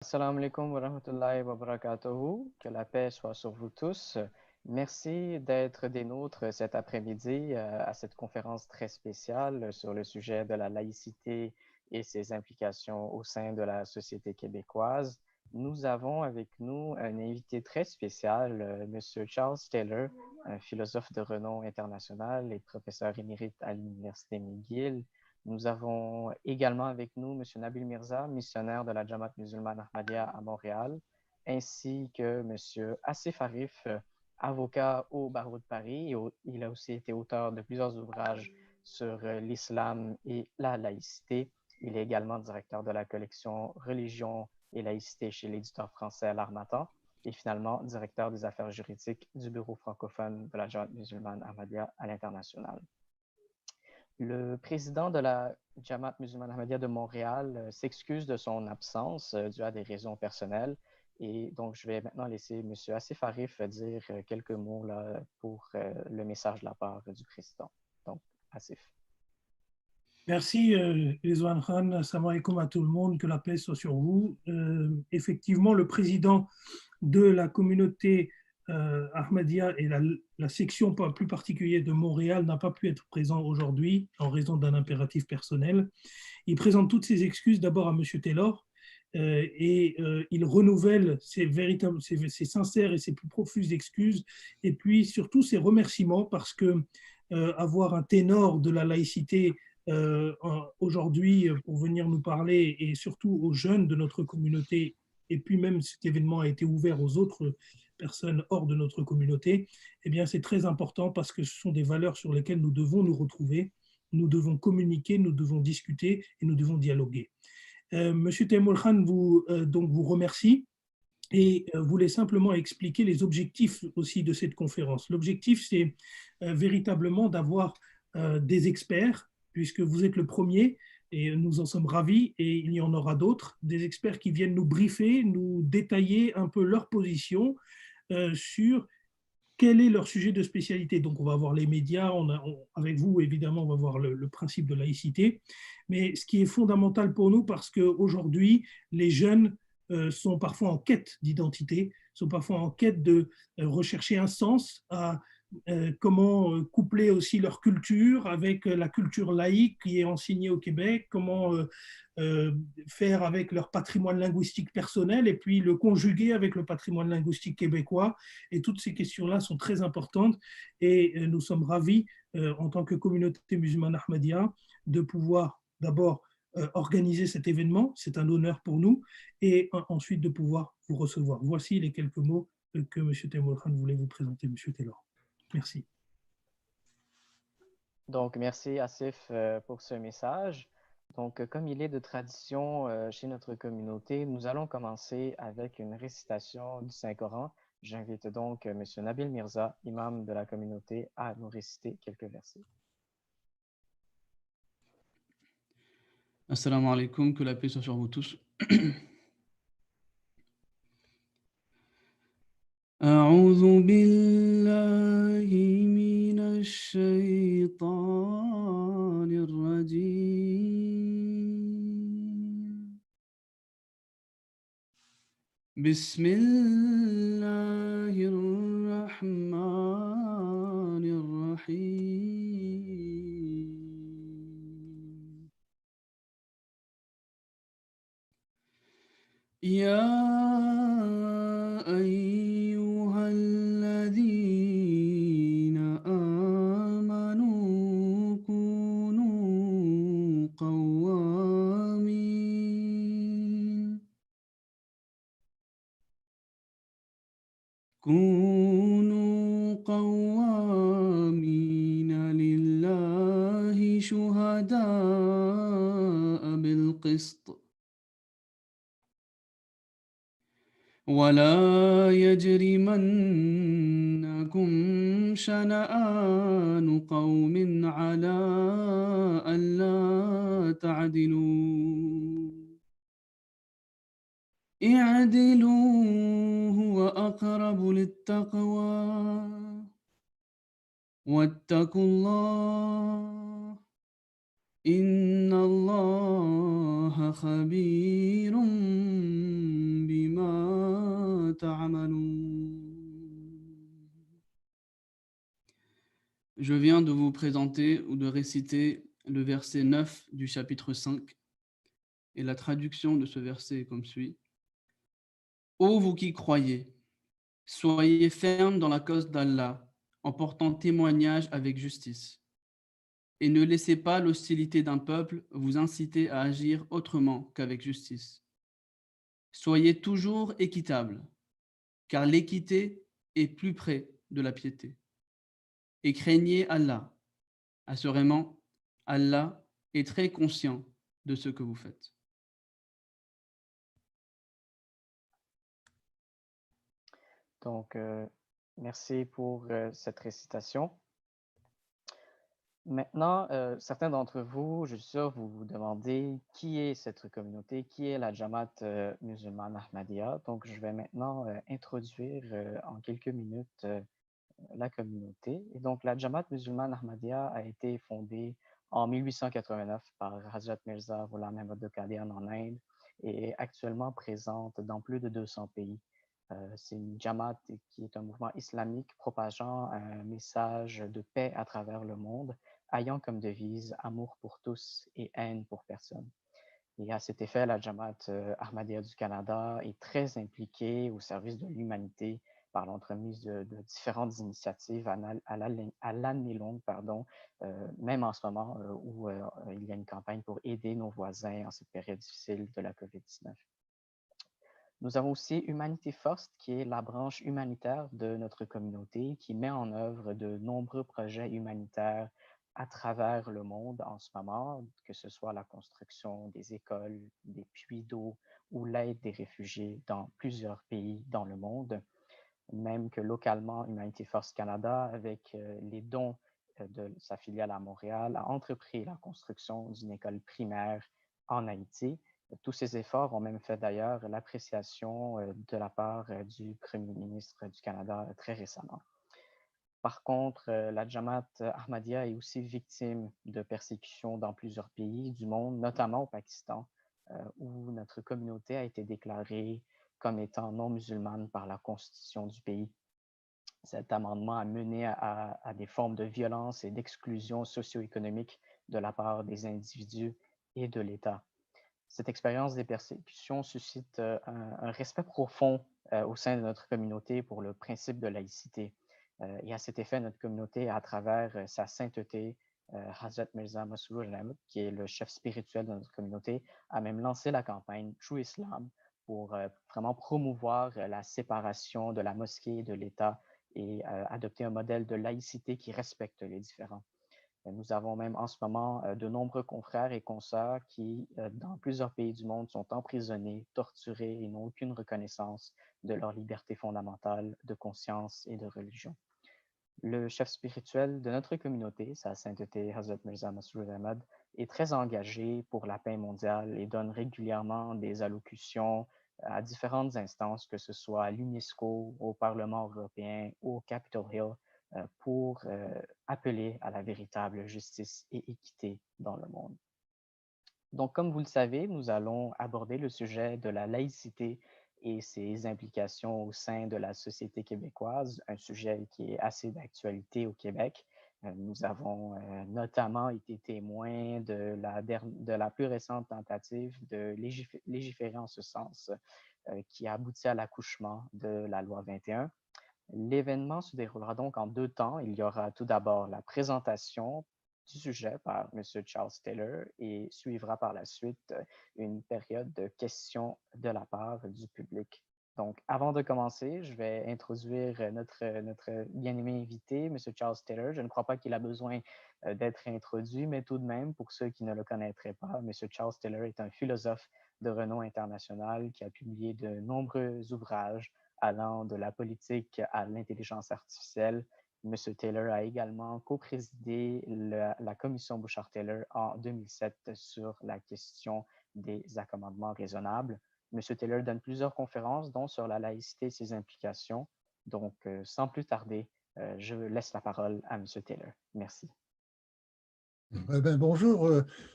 Assalamu alaikum wa rahmatullahi wa barakatuhu. Que la paix soit sur vous tous. Merci d'être des nôtres cet après-midi à cette conférence très spéciale sur le sujet de la laïcité et ses implications au sein de la société québécoise. Nous avons avec nous un invité très spécial, M. Charles Taylor, un philosophe de renom international et professeur émérite à l'Université McGill. Nous avons également avec nous M. Nabil Mirza, missionnaire de la Jamaat musulmane Ahmadiyya à Montréal, ainsi que M. Asif Arif, avocat au barreau de Paris. Il a aussi été auteur de plusieurs ouvrages sur l'islam et la laïcité. Il est également directeur de la collection Religion et laïcité chez l'éditeur français L'Harmattan et finalement directeur des affaires juridiques du bureau francophone de la Jamaat musulmane Ahmadiyya à l'international. Le président de la Jamaat musulmane Ahmadiyya de Montréal s'excuse de son absence due à des raisons personnelles. Et donc, je vais maintenant laisser M. Asif Arif dire quelques mots là, pour le message de la part du président. Donc, Asif. Merci, Rizwan Khan. Assalamu alaikum à tout le monde, que la paix soit sur vous. Effectivement, le président de la communauté Ahmadiyya et la section plus particulière de Montréal n'a pas pu être présent aujourd'hui en raison d'un impératif personnel. Il présente toutes ses excuses d'abord à M. Taylor et il renouvelle ses sincères et ses plus profondes excuses et puis surtout ses remerciements parce que avoir un ténor de la laïcité aujourd'hui pour venir nous parler et surtout aux jeunes de notre communauté. Et puis même cet événement a été ouvert aux autres personnes hors de notre communauté. Eh bien, c'est très important parce que ce sont des valeurs sur lesquelles nous devons nous retrouver. Nous devons communiquer, nous devons discuter et nous devons dialoguer. Monsieur Taimoul Khan donc vous remercie et voulait simplement expliquer les objectifs aussi de cette conférence. L'objectif, c'est véritablement d'avoir des experts, puisque vous êtes le premier, et nous en sommes ravis, et il y en aura d'autres, des experts qui viennent nous briefer, nous détailler un peu leur position sur quel est leur sujet de spécialité. Donc on va voir les médias, avec vous évidemment on va voir le principe de laïcité, mais ce qui est fondamental pour nous parce qu'aujourd'hui les jeunes sont parfois en quête d'identité, sont parfois en quête de rechercher un sens à comment coupler aussi leur culture avec la culture laïque qui est enseignée au Québec, comment faire avec leur patrimoine linguistique personnel et puis le conjuguer avec le patrimoine linguistique québécois. Et toutes ces questions-là sont très importantes et nous sommes ravis en tant que communauté musulmane Ahmadiyya de pouvoir d'abord organiser cet événement, c'est un honneur pour nous, et ensuite de pouvoir vous recevoir. Voici les quelques mots que M. Taimoul Khan voulait vous présenter, M. Taylor. Merci. Donc, merci Asif pour ce message. Donc, comme il est de tradition chez notre communauté, nous allons commencer avec une récitation du Saint-Coran. J'invite donc M. Nabil Mirza, imam de la communauté, à nous réciter quelques versets. Assalamu alaikum, que la paix soit sur vous tous. أعوذ بالله من الشيطان الرجيم بسم الله الرحمن الرحيم يا أيها الذين آمنوا كونوا قوامين لله شهداء بالقسط ولا يجرمنكم شنآن قوم على ألا تعدلوا اعدلوا هو أقرب للتقوى واتقوا الله إن الله خبير بما تعملون. Je viens de vous présenter ou de réciter le verset 9 du chapitre 5 et la traduction de ce verset est comme suit. Ô vous qui croyez, soyez fermes dans la cause d'Allah en portant témoignage avec justice. Et ne laissez pas l'hostilité d'un peuple vous inciter à agir autrement qu'avec justice. Soyez toujours équitables, car l'équité est plus près de la piété. Et craignez Allah. Assurément, Allah est très conscient de ce que vous faites. Donc, merci pour cette récitation. Maintenant, certains d'entre vous, je suis sûr, vous vous demandez qui est cette communauté, qui est la Jamaat musulmane Ahmadiyya. Donc, je vais maintenant introduire en quelques minutes la communauté. Et donc, la Jamaat musulmane Ahmadiyya a été fondée en 1889 par Hazrat Mirza Ghulam Ahmad Qadian en Inde et est actuellement présente dans plus de 200 pays. C'est une Jamaat qui est un mouvement islamique propageant un message de paix à travers le monde, ayant comme devise amour pour tous et haine pour personne. Et à cet effet, la Jamaat Ahmadiyya du Canada est très impliquée au service de l'humanité par l'entremise de différentes initiatives à l'année longue, même en ce moment où il y a une campagne pour aider nos voisins en cette période difficile de la COVID-19. Nous avons aussi Humanity First, qui est la branche humanitaire de notre communauté, qui met en œuvre de nombreux projets humanitaires à travers le monde en ce moment, que ce soit la construction des écoles, des puits d'eau ou l'aide des réfugiés dans plusieurs pays dans le monde. Même que localement, Humanity First Canada, avec les dons de sa filiale à Montréal, a entrepris la construction d'une école primaire en Haïti. Tous ces efforts ont même fait d'ailleurs l'appréciation de la part du Premier ministre du Canada très récemment. Par contre, la Jamaat Ahmadiyya est aussi victime de persécutions dans plusieurs pays du monde, notamment au Pakistan, où notre communauté a été déclarée comme étant non musulmane par la constitution du pays. Cet amendement a mené à des formes de violence et d'exclusion socio-économique de la part des individus et de l'État. Cette expérience des persécutions suscite un respect profond au sein de notre communauté pour le principe de laïcité. Et à cet effet, notre communauté, à travers sa sainteté, Hazrat Mirza Masroor Ahmad, qui est le chef spirituel de notre communauté, a même lancé la campagne True Islam pour vraiment promouvoir la séparation de la mosquée et de l'État et adopter un modèle de laïcité qui respecte les différents. Nous avons même en ce moment de nombreux confrères et consoeurs qui, dans plusieurs pays du monde, sont emprisonnés, torturés et n'ont aucune reconnaissance de leur liberté fondamentale de conscience et de religion. Le chef spirituel de notre communauté, sa sainteté Hazrat Mirza Masroor Ahmad, est très engagé pour la paix mondiale et donne régulièrement des allocutions à différentes instances, que ce soit à l'UNESCO, au Parlement européen ou au Capitol Hill, pour appeler à la véritable justice et équité dans le monde. Donc, comme vous le savez, nous allons aborder le sujet de la laïcité et ses implications au sein de la société québécoise, un sujet qui est assez d'actualité au Québec. Nous avons notamment été témoins de la plus récente tentative de légiférer en ce sens, qui a abouti à l'accouchement de la loi 21. L'événement se déroulera donc en deux temps. Il y aura tout d'abord la présentation du sujet par M. Charles Taylor et suivra par la suite une période de questions de la part du public. Donc, avant de commencer, je vais introduire notre bien-aimé invité, M. Charles Taylor. Je ne crois pas qu'il a besoin d'être introduit, mais tout de même, pour ceux qui ne le connaîtraient pas, M. Charles Taylor est un philosophe de renom international qui a publié de nombreux ouvrages allant de la politique à l'intelligence artificielle. M. Taylor a également co-présidé la commission Bouchard-Taylor en 2007 sur la question des accommodements raisonnables. M. Taylor donne plusieurs conférences, dont sur la laïcité et ses implications. Donc, sans plus tarder, je laisse la parole à M. Taylor. Merci. Bonjour,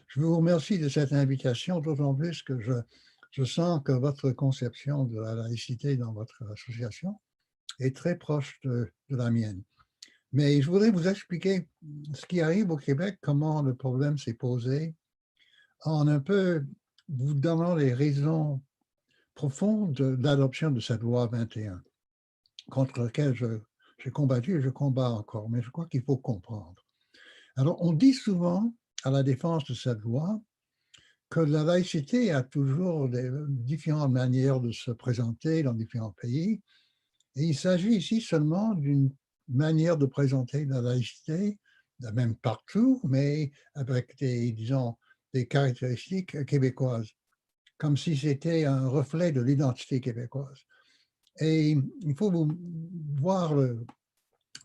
je vous remercie de cette invitation, d'autant plus que je sens que votre conception de la laïcité dans votre association est très proche de la mienne. Mais je voudrais vous expliquer ce qui arrive au Québec, comment le problème s'est posé, en un peu vous donnant les raisons profondes de l'adoption de cette loi 21, contre laquelle j'ai combattu et je combats encore, mais je crois qu'il faut comprendre. Alors, on dit souvent à la défense de cette loi que la laïcité a toujours différentes manières de se présenter dans différents pays. Et il s'agit ici seulement d'une manière de présenter la laïcité, même partout, mais avec disons, des caractéristiques québécoises, comme si c'était un reflet de l'identité québécoise. Et il faut voir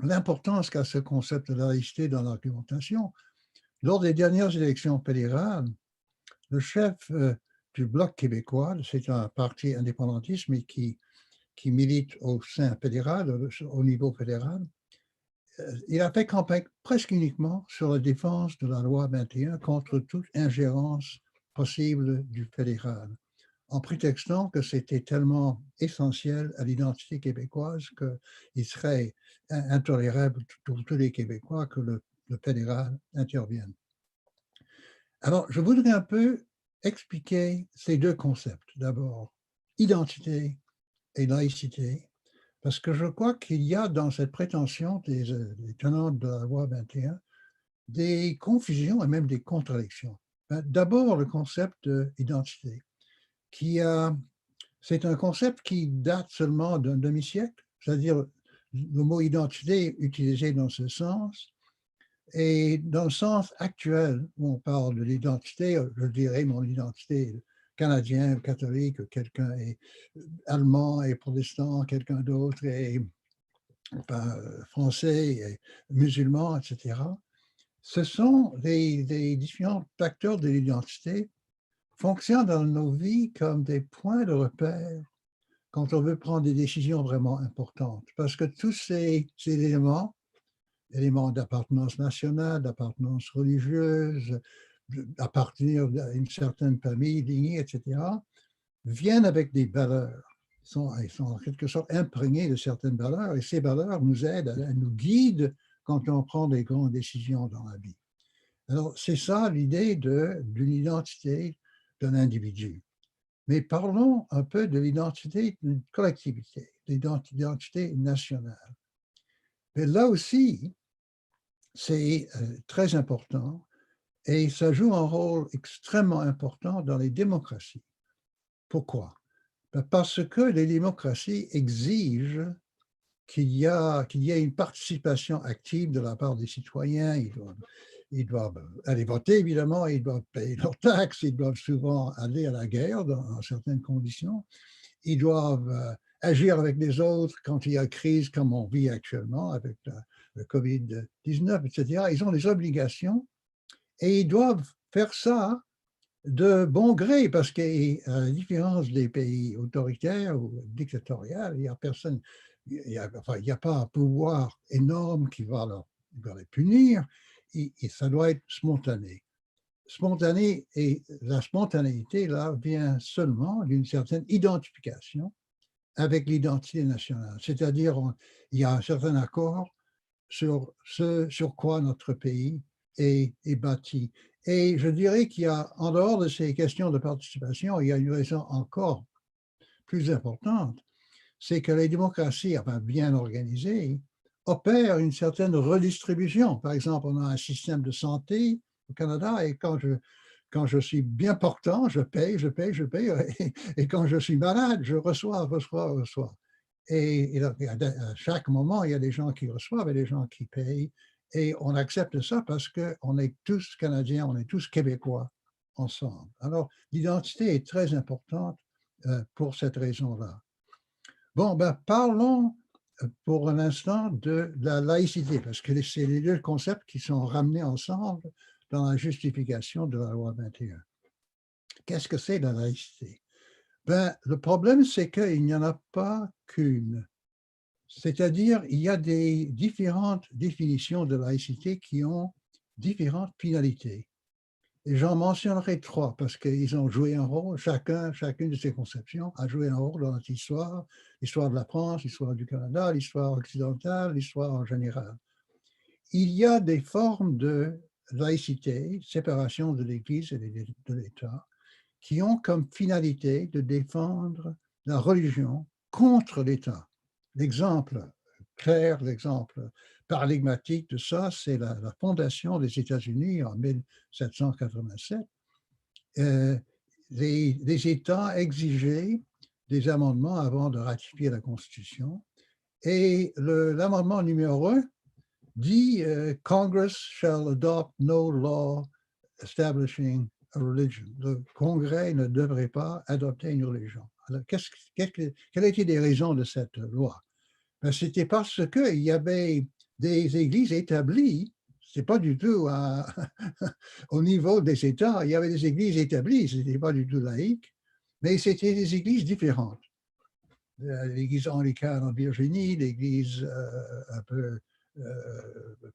l'importance qu'a ce concept de laïcité dans l'argumentation. Lors des dernières élections fédérales, le chef du Bloc québécois, c'est un parti indépendantiste, mais qui milite au sein fédéral, au niveau fédéral, il a fait campagne presque uniquement sur la défense de la loi 21 contre toute ingérence possible du fédéral, en prétextant que c'était tellement essentiel à l'identité québécoise qu'il serait intolérable pour tous les Québécois que le fédéral intervienne. Alors, je voudrais un peu expliquer ces deux concepts. D'abord, identité et laïcité, parce que je crois qu'il y a dans cette prétention des tenants de la loi 21 des confusions et même des contradictions. D'abord, le concept d'identité, c'est un concept qui date seulement d'un demi-siècle, c'est-à-dire le mot identité utilisé dans ce sens. Et dans le sens actuel, où on parle de l'identité, je dirais mon identité canadien, catholique, quelqu'un est allemand et protestant, quelqu'un d'autre est français et musulman, etc. Ce sont des différents facteurs de l'identité fonctionnent dans nos vies comme des points de repère quand on veut prendre des décisions vraiment importantes. Parce que tous ces éléments d'appartenance nationale, d'appartenance religieuse, d'appartenir à une certaine famille, lignée, etc., viennent avec des valeurs. Ils sont en quelque sorte imprégnés de certaines valeurs et ces valeurs nous aident, nous guident quand on prend des grandes décisions dans la vie. Alors, c'est ça l'idée d'une identité d'un individu. Mais parlons un peu de l'identité d'une collectivité, l'identité nationale. Mais là aussi, c'est très important et ça joue un rôle extrêmement important dans les démocraties. Pourquoi? Parce que les démocraties exigent qu'il y ait une participation active de la part des citoyens. Ils doivent aller voter, évidemment, ils doivent payer leurs taxes, ils doivent souvent aller à la guerre dans certaines conditions. Ils doivent agir avec les autres quand il y a crise comme on vit actuellement avec le COVID-19, etc. Ils ont des obligations et ils doivent faire ça de bon gré parce qu'à la différence des pays autoritaires ou dictatoriaux, il n'y a personne, il n'y a pas un pouvoir énorme qui va les punir et ça doit être spontané. Spontané et la spontanéité là vient seulement d'une certaine identification avec l'identité nationale, c'est-à-dire il y a un certain accord sur ce sur quoi notre pays est bâti. Et je dirais qu'il y a, en dehors de ces questions de participation, il y a une raison encore plus importante, c'est que les démocraties, enfin bien organisées, opèrent une certaine redistribution. Par exemple, on a un système de santé au Canada et quand je suis bien portant, je paye, et quand je suis malade, je reçois. Et à chaque moment, il y a des gens qui reçoivent et des gens qui payent. Et on accepte ça parce qu'on est tous Canadiens, on est tous Québécois ensemble. Alors, l'identité est très importante pour cette raison-là. Bon, parlons pour un instant de la laïcité, parce que c'est les deux concepts qui sont ramenés ensemble dans la justification de la loi 21. Qu'est-ce que c'est la laïcité? Le problème, c'est qu'il n'y en a pas qu'une. C'est-à-dire, il y a des différentes définitions de laïcité qui ont différentes finalités. Et j'en mentionnerai 3 parce qu'ils ont joué un rôle, chacune de ces conceptions a joué un rôle dans notre histoire, l'histoire de la France, l'histoire du Canada, l'histoire occidentale, l'histoire en général. Il y a des formes de laïcité, séparation de l'Église et de l'État, qui ont comme finalité de défendre la religion contre l'État. L'exemple clair, l'exemple paradigmatique de ça, c'est la fondation des États-Unis en 1787. Les États exigeaient des amendements avant de ratifier la Constitution. Et l'amendement numéro 1 dit Congress shall adopt no law establishing a religion. Le Congrès ne devrait pas adopter une religion. Alors, quelles étaient les raisons de cette loi? Ben, c'était parce qu'il y avait des églises établies, c'est pas du tout au niveau des États, il y avait des églises établies, ce n'était pas du tout laïque, mais c'était des églises différentes. L'église anglicane en Virginie, l'église un peu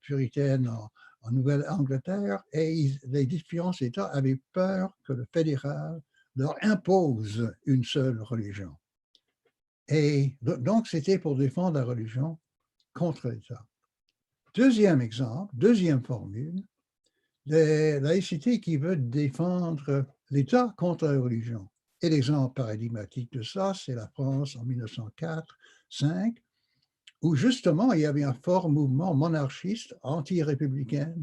puritaine en Nouvelle-Angleterre, et les différents États avaient peur que le fédéral leur impose une seule religion. Et donc, c'était pour défendre la religion contre l'État. Deuxième exemple, deuxième formule, la laïcité qui veut défendre l'État contre la religion. Et l'exemple paradigmatique de ça, c'est la France en 1904-5, où justement il y avait un fort mouvement monarchiste, anti-républicain,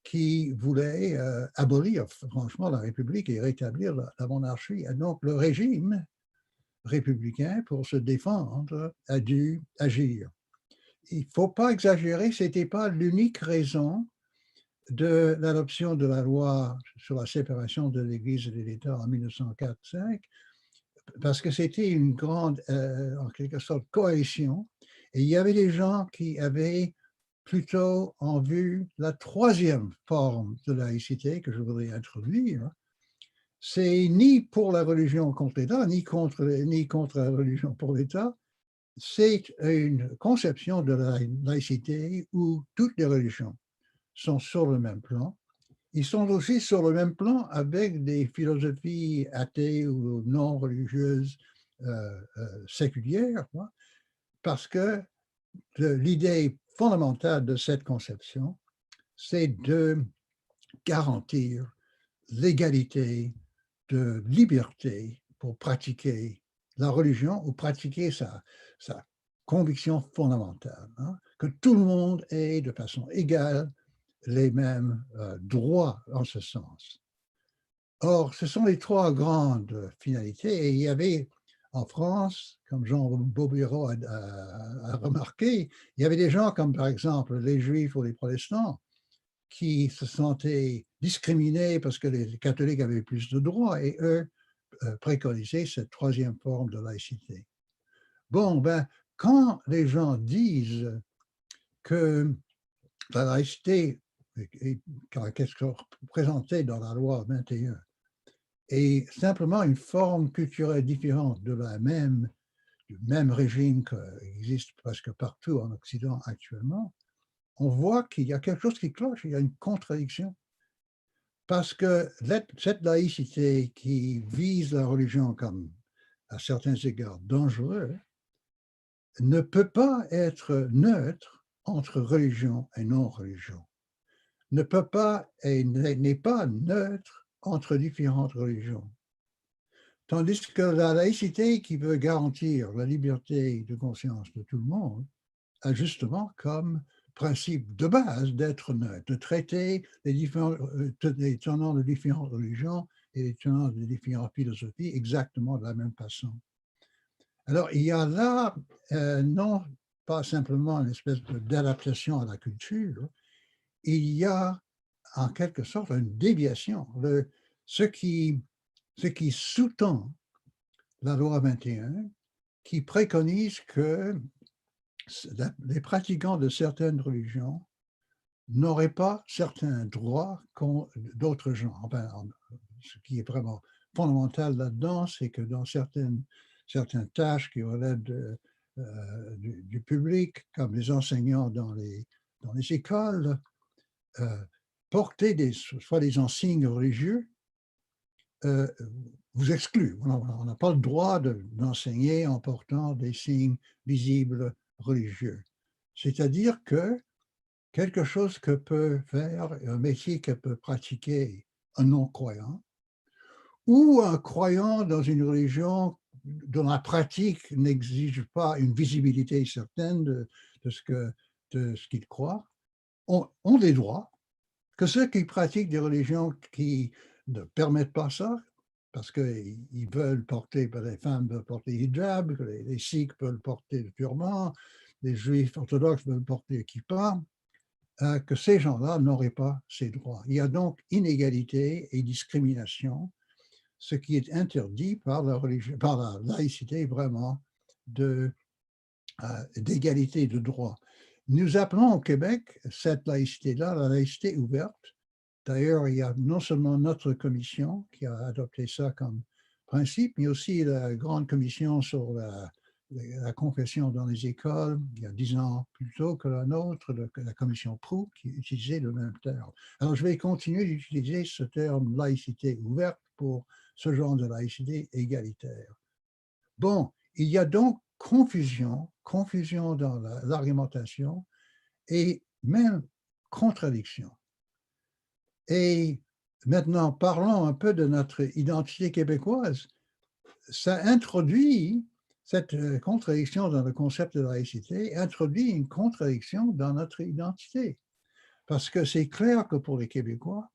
qui voulait abolir franchement la République et rétablir la monarchie. Et donc le régime républicain, pour se défendre, a dû agir. Il ne faut pas exagérer, ce n'était pas l'unique raison de l'adoption de la loi sur la séparation de l'Église et de l'État en 1904-5, parce que c'était une grande, en quelque sorte, coalition. Et il y avait des gens qui avaient plutôt en vue la troisième forme de laïcité que je voudrais introduire. C'est ni pour la religion contre l'État, ni contre la religion pour l'État. C'est une conception de la laïcité où toutes les religions sont sur le même plan. Ils sont aussi sur le même plan avec des philosophies athées ou non religieuses séculières, parce que l'idée fondamentale de cette conception, c'est de garantir l'égalité de liberté pour pratiquer la religion ou pratiquer sa conviction fondamentale, que tout le monde ait de façon égale les mêmes droits en ce sens. Or, ce sont les trois grandes finalités, et il y avait en France, comme Jean Bobéro a remarqué, il y avait des gens comme par exemple les Juifs ou les protestants qui se sentaient discriminés parce que les catholiques avaient plus de droits, et eux préconisaient cette troisième forme de laïcité. Bon, ben, quand les gens disent que la laïcité qu'est-ce qu'on présentait dans la loi 21 est simplement une forme culturelle différente du même régime qui existe presque partout en Occident actuellement, on voit qu'il y a quelque chose qui cloche, il y a une contradiction. Parce que cette laïcité qui vise la religion comme, à certains égards, dangereux, ne peut pas être neutre entre religion et non-religion. Ne peut pas et n'est pas neutre entre différentes religions. Tandis que la laïcité qui veut garantir la liberté de conscience de tout le monde a justement comme principe de base d'être neutre, de traiter les tenants de différentes religions et les tenants de différentes philosophies exactement de la même façon. Alors, il y a là, non pas simplement une espèce d'adaptation à la culture, il y a en quelque sorte une déviation. Ce qui sous-tend la loi 21, qui préconise que les pratiquants de certaines religions n'auraient pas certains droits qu'ont d'autres gens. Enfin, ce qui est vraiment fondamental là-dedans, c'est que dans certaines tâches qui relèvent du public, comme les enseignants dans les écoles, porter soit des signes religieux vous exclut. On n'a pas le droit d'enseigner en portant des signes visibles religieux. C'est-à-dire que quelque chose que peut faire, un métier que peut pratiquer un non-croyant, ou un croyant dans une religion dont la pratique n'exige pas une visibilité certaine de ce qu'il croit, ont des droits, que ceux qui pratiquent des religions qui ne permettent pas ça, parce qu'ils veulent porter, les femmes veulent porter hijab, que les sikhs veulent porter le turban, les juifs orthodoxes veulent porter le kippa, que ces gens-là n'auraient pas ces droits. Il y a donc inégalité et discrimination, ce qui est interdit par la laïcité vraiment d'égalité de droit. Nous appelons au Québec cette laïcité-là la laïcité ouverte. D'ailleurs, il y a non seulement notre commission qui a adopté ça comme principe, mais aussi la grande commission sur la confession dans les écoles, il y a 10 ans plus tôt que la nôtre, la commission Proulx, qui utilisait le même terme. Alors, je vais continuer d'utiliser ce terme laïcité ouverte pour ce genre de laïcité égalitaire. Bon, il y a donc confusion dans l'argumentation et même contradiction. Et maintenant, parlons un peu de notre identité québécoise. Ça introduit, cette contradiction dans le concept de laïcité, introduit une contradiction dans notre identité. Parce que c'est clair que pour les Québécois,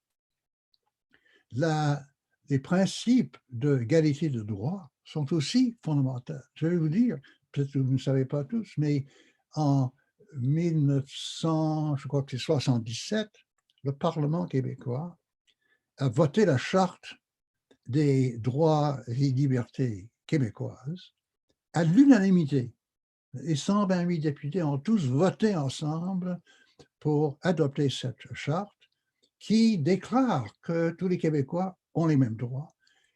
les principes d'égalité de droit sont aussi fondamentaux. Je vais vous dire, peut-être que vous ne savez pas tous, mais en 1977, le Parlement québécois a voté la Charte des droits et libertés québécoises à l'unanimité. Les 128 députés ont tous voté ensemble pour adopter cette charte qui déclare que tous les Québécois ont les mêmes droits.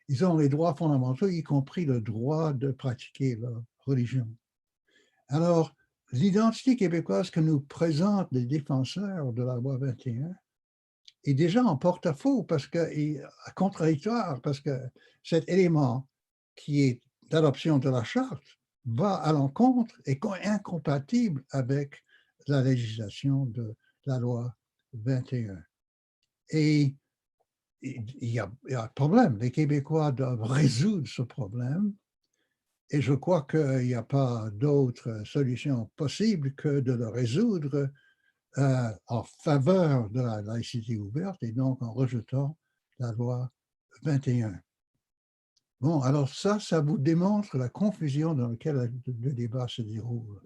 Ils ont les droits fondamentaux, y compris le droit de pratiquer leur religion. Alors, l'identité québécoise que nous présentent les défenseurs de la loi 21 est déjà en porte-à-faux, contradictoire, parce que cet élément qui est l'adoption de la charte va à l'encontre et est incompatible avec la législation de la loi 21. Et il y a un problème. Les Québécois doivent résoudre ce problème. Et je crois qu'il n'y a pas d'autre solution possible que de le résoudre en faveur de la laïcité ouverte et donc en rejetant la loi 21. Bon, alors ça vous démontre la confusion dans laquelle le débat se déroule.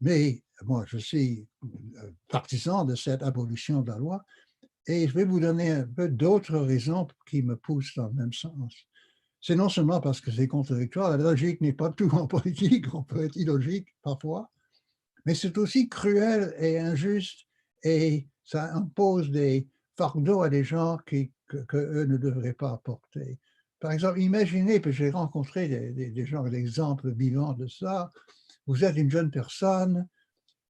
Mais moi, je suis partisan de cette abolition de la loi et je vais vous donner un peu d'autres raisons qui me poussent dans le même sens. C'est non seulement parce que c'est contradictoire, la logique n'est pas tout en politique, on peut être illogique parfois, mais c'est aussi cruel et injuste et ça impose des fardeaux à des gens qu'eux ne devraient pas porter. Par exemple, imaginez, que j'ai rencontré des gens, d'exemples vivants de ça, vous êtes une jeune personne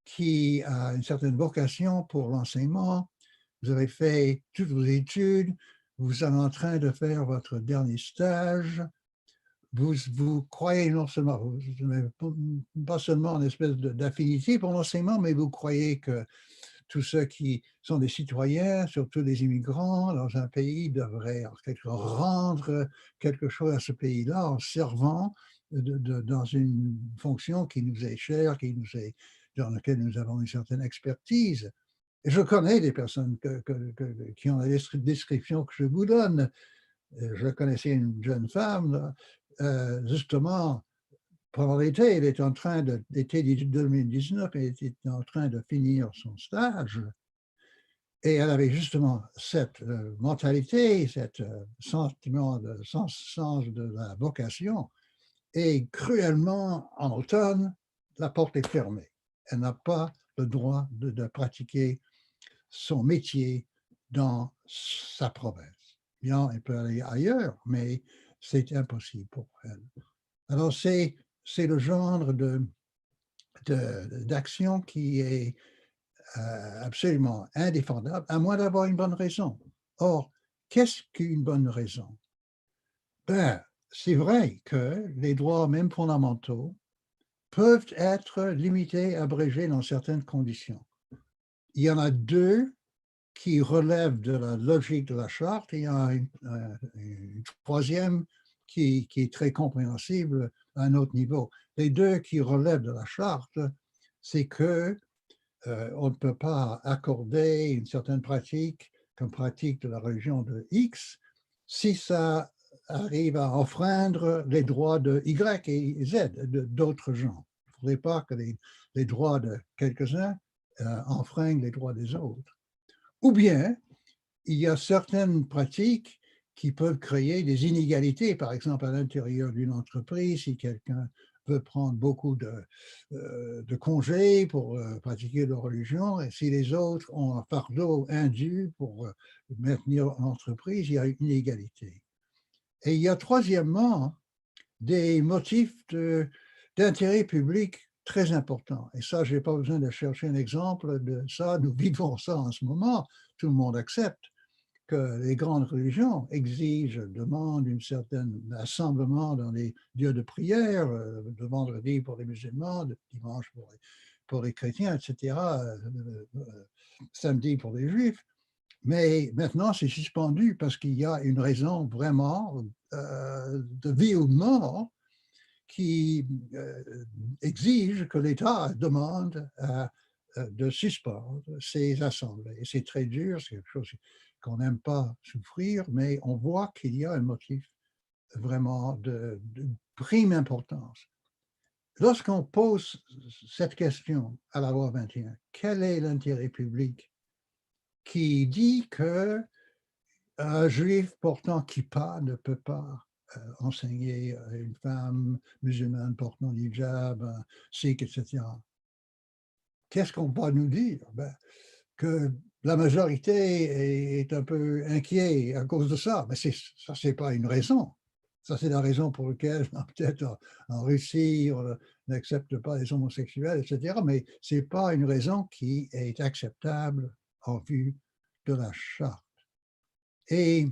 qui a une certaine vocation pour l'enseignement, vous avez fait toutes vos études, vous êtes en train de faire votre dernier stage, vous croyez non seulement, pas seulement une espèce d'affinité pour l'enseignement, mais vous croyez que tous ceux qui sont des citoyens, surtout des immigrants dans un pays, devraient rendre quelque chose à ce pays-là en servant dans une fonction qui nous est chère, dans laquelle nous avons une certaine expertise. Et je connais des personnes qui ont la description que je vous donne. Je connaissais une jeune femme, justement, pendant l'été, elle était en train l'été 2019, elle était en train de finir son stage. Et elle avait justement cette mentalité, cet sentiment de sens de la vocation. Et cruellement, en automne, la porte est fermée. Elle n'a pas le droit de pratiquer son métier dans sa province. Bien, elle peut aller ailleurs, mais c'est impossible pour elle. Alors, c'est le genre d'action qui est absolument indéfendable, à moins d'avoir une bonne raison. Or, qu'est-ce qu'une bonne raison? Ben, c'est vrai que les droits, même fondamentaux, peuvent être limités, abrégés dans certaines conditions. Il y en a deux qui relèvent de la logique de la charte, et il y en a une troisième qui est très compréhensible à un autre niveau. Les deux qui relèvent de la charte, c'est que on ne peut pas accorder une certaine pratique comme pratique de la religion de X si ça arrive à enfreindre les droits de Y et Z d'autres gens. Il ne faudrait pas que les droits de quelques-uns enfreignent les droits des autres. Ou bien, il y a certaines pratiques qui peuvent créer des inégalités, par exemple à l'intérieur d'une entreprise, si quelqu'un veut prendre beaucoup de congés pour pratiquer leur religion, et si les autres ont un fardeau indu pour maintenir l'entreprise, il y a une inégalité. Et il y a troisièmement des motifs d'intérêt public très importants. Et ça, je n'ai pas besoin de chercher un exemple de ça, nous vivons ça en ce moment, tout le monde accepte que les grandes religions exigent, demandent un certain assemblement dans les lieux de prière, le vendredi pour les musulmans, le dimanche pour les chrétiens, etc., samedi pour les juifs. Mais maintenant, c'est suspendu parce qu'il y a une raison vraiment de vie ou de mort qui exige que l'État demande de suspendre ces assemblées. Et c'est très dur, c'est quelque chose qu'on n'aime pas souffrir, mais on voit qu'il y a un motif vraiment de prime importance. Lorsqu'on pose cette question à la loi 21, quel est l'intérêt public qui dit qu'un juif portant kippa ne peut pas enseigner à une femme musulmane portant l'hijab, un sikh, etc. Qu'est-ce qu'on va nous dire? Ben, que la majorité est un peu inquiète à cause de ça. Mais ça, ce n'est pas une raison. Ça, c'est la raison pour laquelle, peut-être en Russie, on n'accepte pas les homosexuels, etc. Mais ce n'est pas une raison qui est acceptable en vue de la charte. Et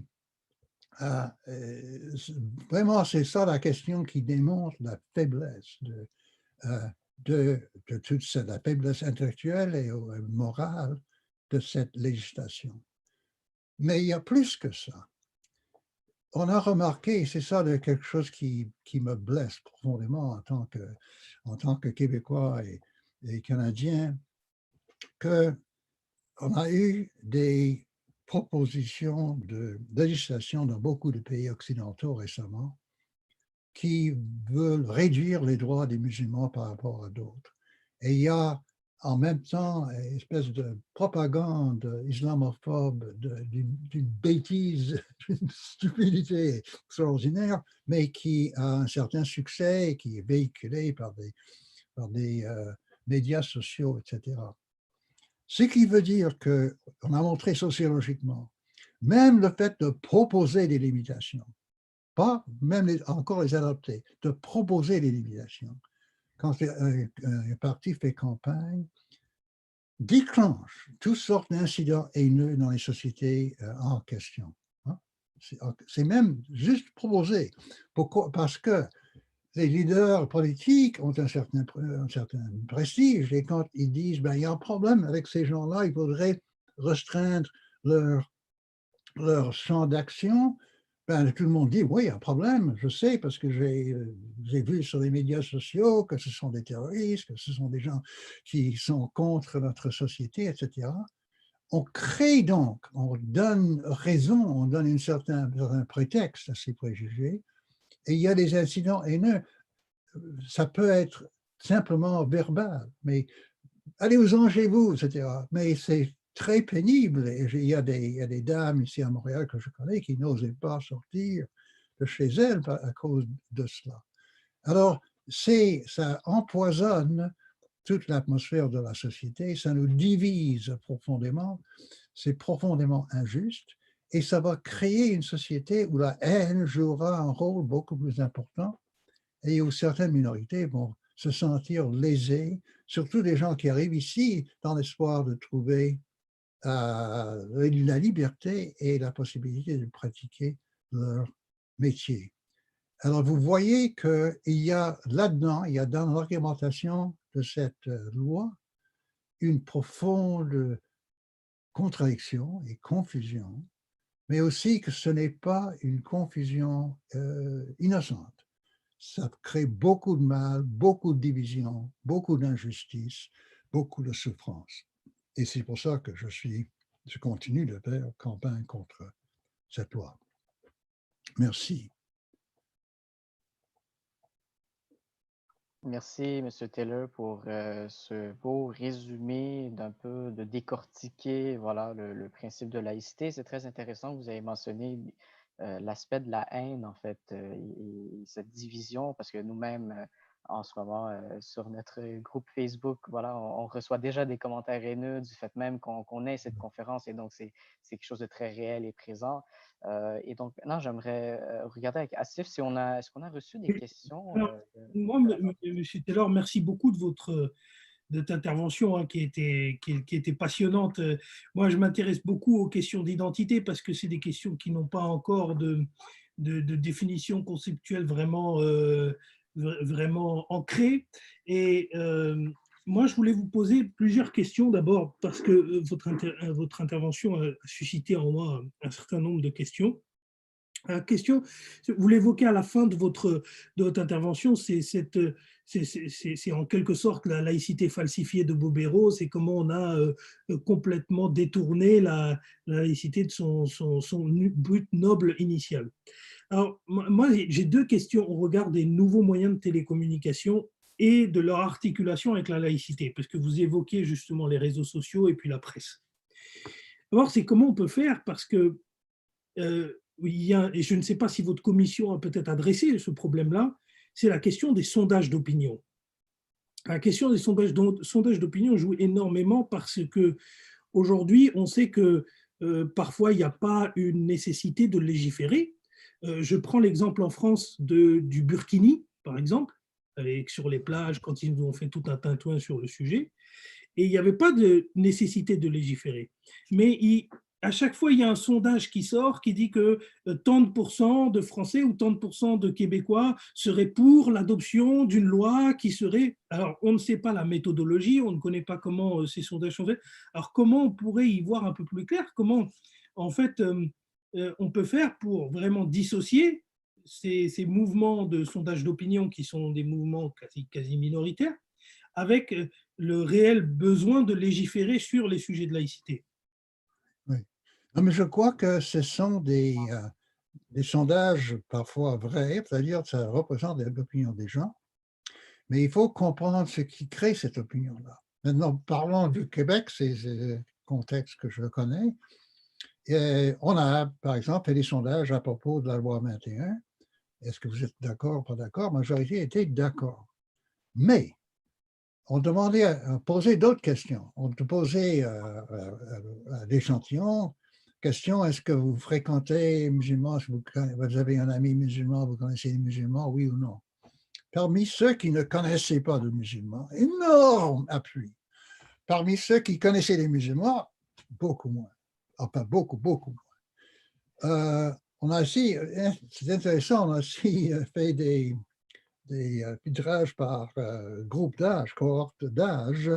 vraiment, c'est ça la question qui démontre la faiblesse de toute cette, la faiblesse intellectuelle et morale de cette législation. Mais il y a plus que ça. On a remarqué, c'est ça quelque chose qui me blesse profondément en tant que Québécois et Canadien, qu'on a eu des propositions de législation dans beaucoup de pays occidentaux récemment qui veulent réduire les droits des musulmans par rapport à d'autres. Et il y a en même temps une espèce de propagande islamophobe, d'une bêtise, d'une stupidité extraordinaire, mais qui a un certain succès et qui est véhiculé par des médias sociaux, etc. Ce qui veut dire qu'on a montré sociologiquement, même le fait de proposer des limitations, pas même encore les adopter, de proposer des limitations, quand un parti fait campagne, déclenche toutes sortes d'incidents haineux dans les sociétés en question. C'est même juste proposé. Pourquoi? Parce que les leaders politiques ont un certain prestige et quand ils disent ben, il y a un problème avec ces gens-là, il faudrait restreindre leur champ d'action, ben, tout le monde dit oui, il y a un problème, je sais, parce que j'ai vu sur les médias sociaux que ce sont des terroristes, que ce sont des gens qui sont contre notre société, etc. On crée donc, on donne raison, on donne un certain prétexte à ces préjugés, et il y a des incidents haineux. Ça peut être simplement verbal, mais allez-vous-en chez vous, etc. Mais c'est très pénible. Et il y a des dames ici à Montréal que je connais qui n'osaient pas sortir de chez elles à cause de cela. Alors, ça empoisonne toute l'atmosphère de la société, ça nous divise profondément, c'est profondément injuste, et ça va créer une société où la haine jouera un rôle beaucoup plus important et où certaines minorités vont se sentir lésés, surtout des gens qui arrivent ici dans l'espoir de trouver la liberté et la possibilité de pratiquer leur métier. Alors, vous voyez qu'il y a là-dedans, il y a dans l'argumentation de cette loi une profonde contradiction et confusion, mais aussi que ce n'est pas une confusion innocente. Ça crée beaucoup de mal, beaucoup de division, beaucoup d'injustice, beaucoup de souffrance. Et c'est pour ça que je continue de faire campagne contre cette loi. Merci. Merci, M. Taylor, pour ce beau résumé d'un peu de décortiquer voilà, le principe de laïcité. C'est très intéressant que vous avez mentionné l'aspect de la haine, en fait, et cette division, parce que nous-mêmes, en ce moment, sur notre groupe Facebook, voilà, on reçoit déjà des commentaires haineux du fait même qu'on ait cette conférence, et donc c'est quelque chose de très réel et présent. Et donc, maintenant, j'aimerais regarder avec Asif si est-ce qu'on a reçu des questions. Alors, moi, M. Taylor, merci beaucoup de votre intervention hein, qui était passionnante. Moi, je m'intéresse beaucoup aux questions d'identité parce que c'est des questions qui n'ont pas encore de définition conceptuelle vraiment, vraiment ancrée. Et moi, je voulais vous poser plusieurs questions d'abord parce que votre intervention a suscité en moi un certain nombre de questions. Question, vous l'évoquez à la fin de votre intervention, c'est en quelque sorte la laïcité falsifiée de Bobéro, c'est comment on a complètement détourné la laïcité de son but noble initial. Alors, moi, j'ai deux questions au regard des nouveaux moyens de télécommunication et de leur articulation avec la laïcité, parce que vous évoquez justement les réseaux sociaux et puis la presse. D'abord, c'est comment on peut faire, parce que et je ne sais pas si votre commission a peut-être adressé ce problème-là, c'est la question des sondages d'opinion. La question des sondages d'opinion joue énormément parce que aujourd'hui, on sait que parfois, il n'y a pas une nécessité de légiférer. Je prends l'exemple en France du Burkini, par exemple, avec, sur les plages, quand ils nous ont fait tout un tintouin sur le sujet. Et il n'y avait pas de nécessité de légiférer. Mais à chaque fois, il y a un sondage qui sort qui dit que tant de pourcents de Français ou tant de pourcents de Québécois seraient pour l'adoption d'une loi qui serait… Alors, on ne sait pas la méthodologie, on ne connaît pas comment ces sondages sont faits. Alors, comment on pourrait y voir un peu plus clair? Comment, en fait, on peut faire pour vraiment dissocier ces mouvements de sondage d'opinion qui sont des mouvements quasi minoritaires avec le réel besoin de légiférer sur les sujets de laïcité? Oui. Non, mais je crois que ce sont des sondages parfois vrais, c'est-à-dire que ça représente l'opinion des gens, mais il faut comprendre ce qui crée cette opinion-là. Maintenant, parlons du Québec, c'est le contexte que je connais. Et on a, par exemple, fait des sondages à propos de la loi 21. Est-ce que vous êtes d'accord ou pas d'accord? La majorité était d'accord. Mais on demandait à poser d'autres questions. On posait à l'échantillon, question, est-ce que vous fréquentez les musulmans? Est-ce que vous avez un ami musulman? Vous connaissez les musulmans? Oui ou non? Parmi ceux qui ne connaissaient pas de musulmans, énorme appui. Parmi ceux qui connaissaient les musulmans, beaucoup moins. Enfin, beaucoup moins. On a aussi, c'est intéressant, on a aussi fait des filtrages par groupe d'âge, cohorte d'âge,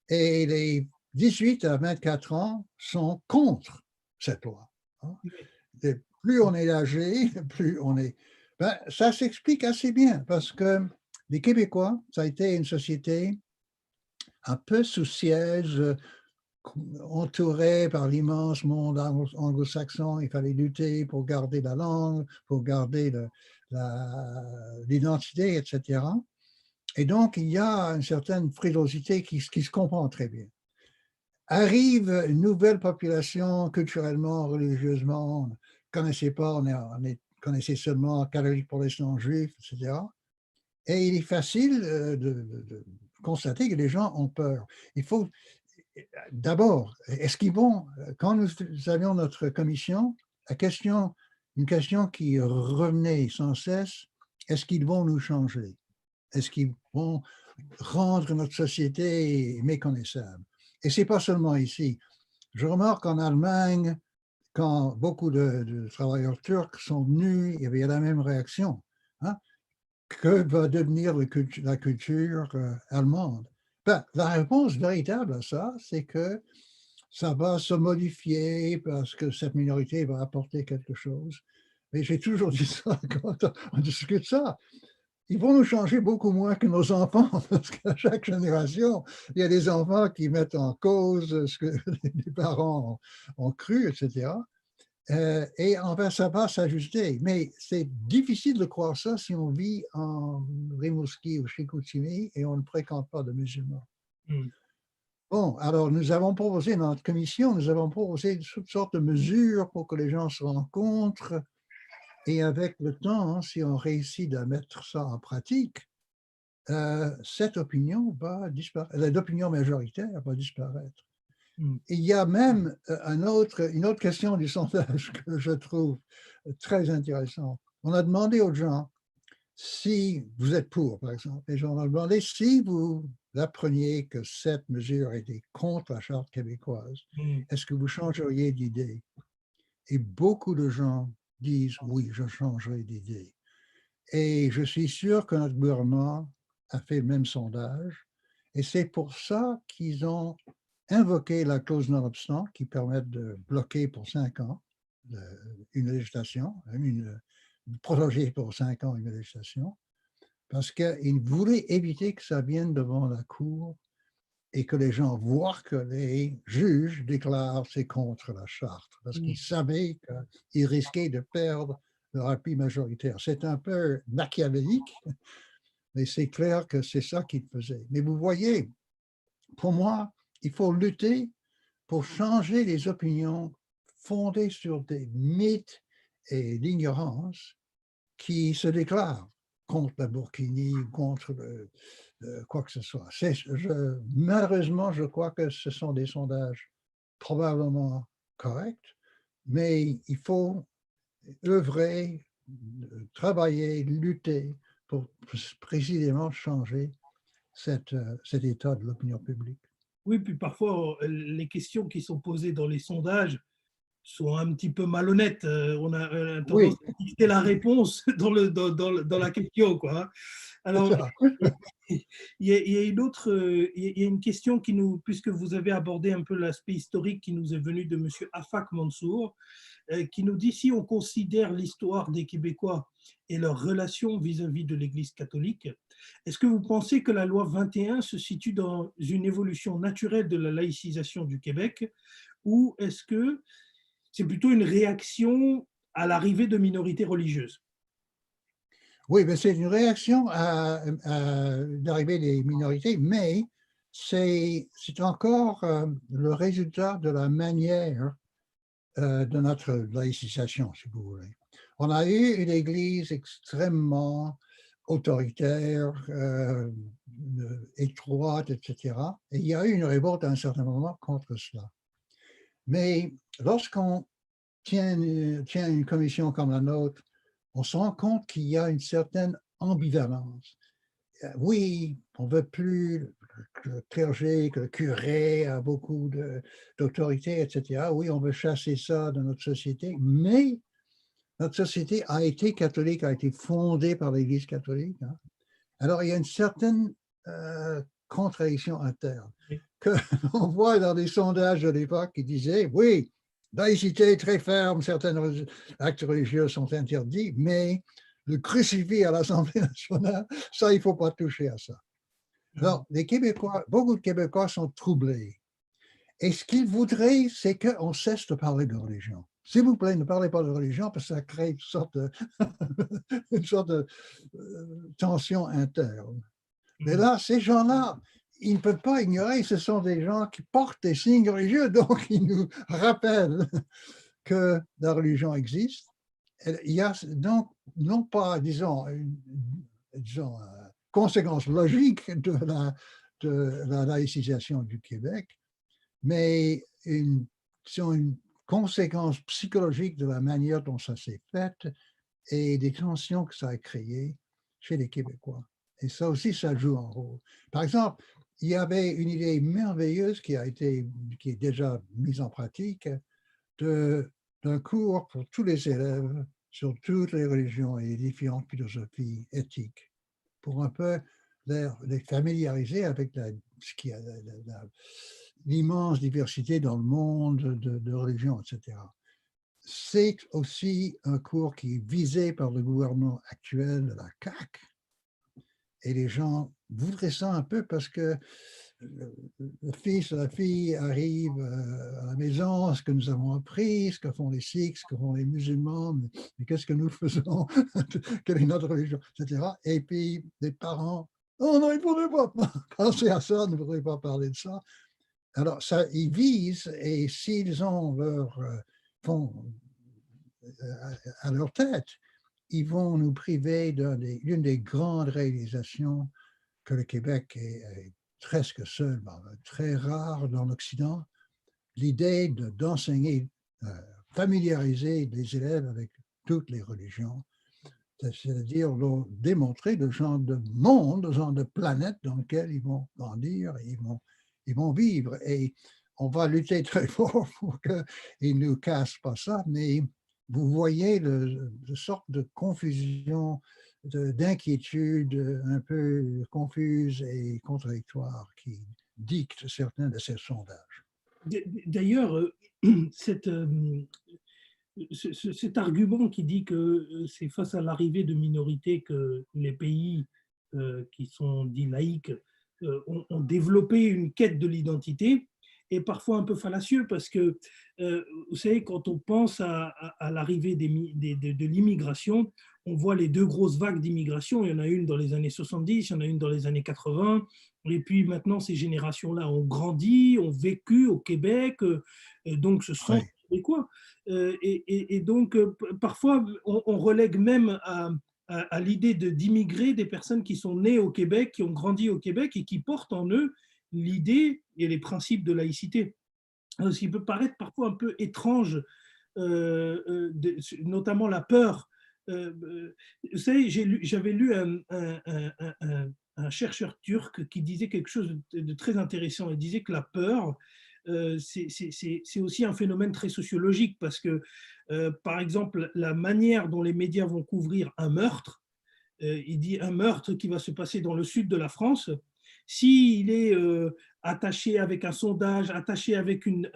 et les 18 à 24 ans sont contre cette loi. Et plus on est âgé, plus on est… Ben, ça s'explique assez bien, parce que les Québécois, ça a été une société un peu sous siège, entourée par l'immense monde anglo-saxon. Il fallait lutter pour garder la langue, pour garder l'identité, etc. Et donc, il y a une certaine frilosité qui se comprend très bien. Arrive une nouvelle population, culturellement, religieusement, on ne connaissait pas, on connaissait seulement catholiques, protestants, juifs, etc. Et il est facile de constater que les gens ont peur. Il faut, d'abord, est-ce qu'ils vont, quand nous avions notre commission, une question qui revenait sans cesse, est-ce qu'ils vont nous changer? est-ce qu'ils vont rendre notre société méconnaissable? Et ce n'est pas seulement ici. Je remarque en Allemagne, quand beaucoup de travailleurs turcs sont venus, il y avait la même réaction. Hein? Que va devenir la culture allemande? Ben, la réponse véritable à ça, c'est que ça va se modifier parce que cette minorité va apporter quelque chose. Mais j'ai toujours dit ça quand on discute ça. Ils vont nous changer beaucoup moins que nos enfants, parce qu'à chaque génération, il y a des enfants qui mettent en cause ce que les parents ont cru, etc. Et enfin, ça va s'ajuster. Mais c'est difficile de croire ça si on vit en Rimouski ou Chicoutimi et on ne fréquente pas de musulmans. Mm. Bon, alors nous avons proposé dans notre commission, nous avons proposé toutes sortes de mesures pour que les gens se rencontrent. Et avec le temps, si on réussit à mettre ça en pratique, cette opinion va disparaître, l'opinion majoritaire va disparaître. Il y a même une autre question du sondage que je trouve très intéressante. On a demandé aux gens si vous êtes pour, par exemple, et on a demandé si vous appreniez que cette mesure était contre la Charte québécoise, est-ce que vous changeriez d'idée? Et beaucoup de gens disent oui, je changerai d'idée. Et je suis sûr que notre gouvernement a fait le même sondage. Et c'est pour ça qu'ils ont invoqué la clause non-obstant qui permet de bloquer pour 5 ans une législation, prolonger pour 5 ans une législation, parce qu'ils voulaient éviter que ça vienne devant la Cour et que les gens voient que les juges déclarent c'est contre la charte, parce qu'ils savaient qu'ils risquaient de perdre leur appui majoritaire. C'est un peu machiavélique, mais c'est clair que c'est ça qu'ils faisaient. Mais vous voyez, pour moi, il faut lutter pour changer les opinions fondées sur des mythes et l'ignorance qui se déclarent contre la Burkini, contre quoi que ce soit. Malheureusement, je crois que ce sont des sondages probablement corrects, mais il faut œuvrer, travailler, lutter pour précisément changer cet état de l'opinion publique. Oui, puis parfois, les questions qui sont posées dans les sondages sont un petit peu malhonnêtes. On a tendance à dicter la réponse dans la question, quoi. Alors, il y a une question qui nous, puisque vous avez abordé un peu l'aspect historique qui nous est venu de M. Afak Mansour, qui nous dit si on considère l'histoire des Québécois et leur relation vis-à-vis de l'Église catholique, est-ce que vous pensez que la loi 21 se situe dans une évolution naturelle de la laïcisation du Québec ou est-ce que c'est plutôt une réaction à l'arrivée de minorités religieuses? Oui, mais c'est une réaction à l'arrivée des minorités, mais c'est encore le résultat de la manière de notre laïcisation, si vous voulez. On a eu une église extrêmement autoritaire, étroite, etc. Et il y a eu une révolte à un certain moment contre cela. Mais lorsqu'on tient une commission comme la nôtre, on se rend compte qu'il y a une certaine ambivalence. Oui, on ne veut plus que le clergé, que le curé a beaucoup d'autorité, etc. Oui, on veut chasser ça de notre société, mais notre société a été catholique, a été fondée par l'Église catholique. Hein. Alors, il y a une certaine contradiction interne qu'on voit dans des sondages de l'époque qui disaient, oui, laïcité très ferme, certains actes religieux sont interdits, mais le crucifix à l'Assemblée nationale, ça, il ne faut pas toucher à ça. Alors, les Québécois, beaucoup de Québécois sont troublés. Et ce qu'ils voudraient, c'est qu'on cesse de parler de religion. S'il vous plaît, ne parlez pas de religion parce que ça crée une sorte de tension interne. Mais là, ces gens-là, ils ne peuvent pas ignorer, ce sont des gens qui portent des signes religieux, donc ils nous rappellent que la religion existe. Il y a donc, non pas, disons conséquence logique de la laïcisation du Québec, mais une conséquence psychologique de la manière dont ça s'est fait et des tensions que ça a créées chez les Québécois. Et ça aussi, ça joue un rôle. Par exemple, il y avait une idée merveilleuse qui est déjà mise en pratique d'un cours pour tous les élèves sur toutes les religions et les différentes philosophies éthiques, pour un peu les familiariser avec l'immense diversité dans le monde de religions, etc. C'est aussi un cours qui est visé par le gouvernement actuel de la CAQ, et les gens voudraient ça un peu parce que le fils ou la fille arrive à la maison, ce que nous avons appris, ce que font les Sikhs, ce que font les musulmans, mais qu'est-ce que nous faisons, quelle est notre religion, etc. Et puis les parents, oh non, il ne faudrait pas penser à ça, ne faudrait pas parler de ça. Alors, ça, ils visent, et s'ils ont leur fond à leur tête, ils vont nous priver d'une des grandes réalisations que le Québec est presque seul, très rare dans l'Occident, l'idée d'enseigner, familiariser les élèves avec toutes les religions, c'est-à-dire leur démontrer le genre de monde, le genre de planète dans lequel ils vont grandir et ils vont vivre. Et on va lutter très fort pour qu'ils ne nous cassent pas ça, mais vous voyez le sorte de confusion, d'inquiétude un peu confuse et contradictoire qui dicte certains de ces sondages. D'ailleurs, cet argument qui dit que c'est face à l'arrivée de minorités que les pays qui sont dits laïques ont développé une quête de l'identité est parfois un peu fallacieux parce que, vous savez, quand on pense à l'arrivée de l'immigration, on voit les deux grosses vagues d'immigration. Il y en a une dans les années 70, il y en a une dans les années 80. Et puis maintenant, ces générations-là ont grandi, ont vécu au Québec, donc se sont québécois. Et donc, parfois, on relègue même à l'idée d'immigrer des personnes qui sont nées au Québec, qui ont grandi au Québec et qui portent en eux l'idée et les principes de laïcité. Ce qui peut paraître parfois un peu étrange, notamment la peur. Vous savez, j'avais lu un chercheur turc qui disait quelque chose de très intéressant. Il disait que la peur, c'est aussi un phénomène très sociologique parce que, par exemple, la manière dont les médias vont couvrir un meurtre, il dit un meurtre qui va se passer dans le sud de la France, s'il est attaché avec un sondage, attaché avec une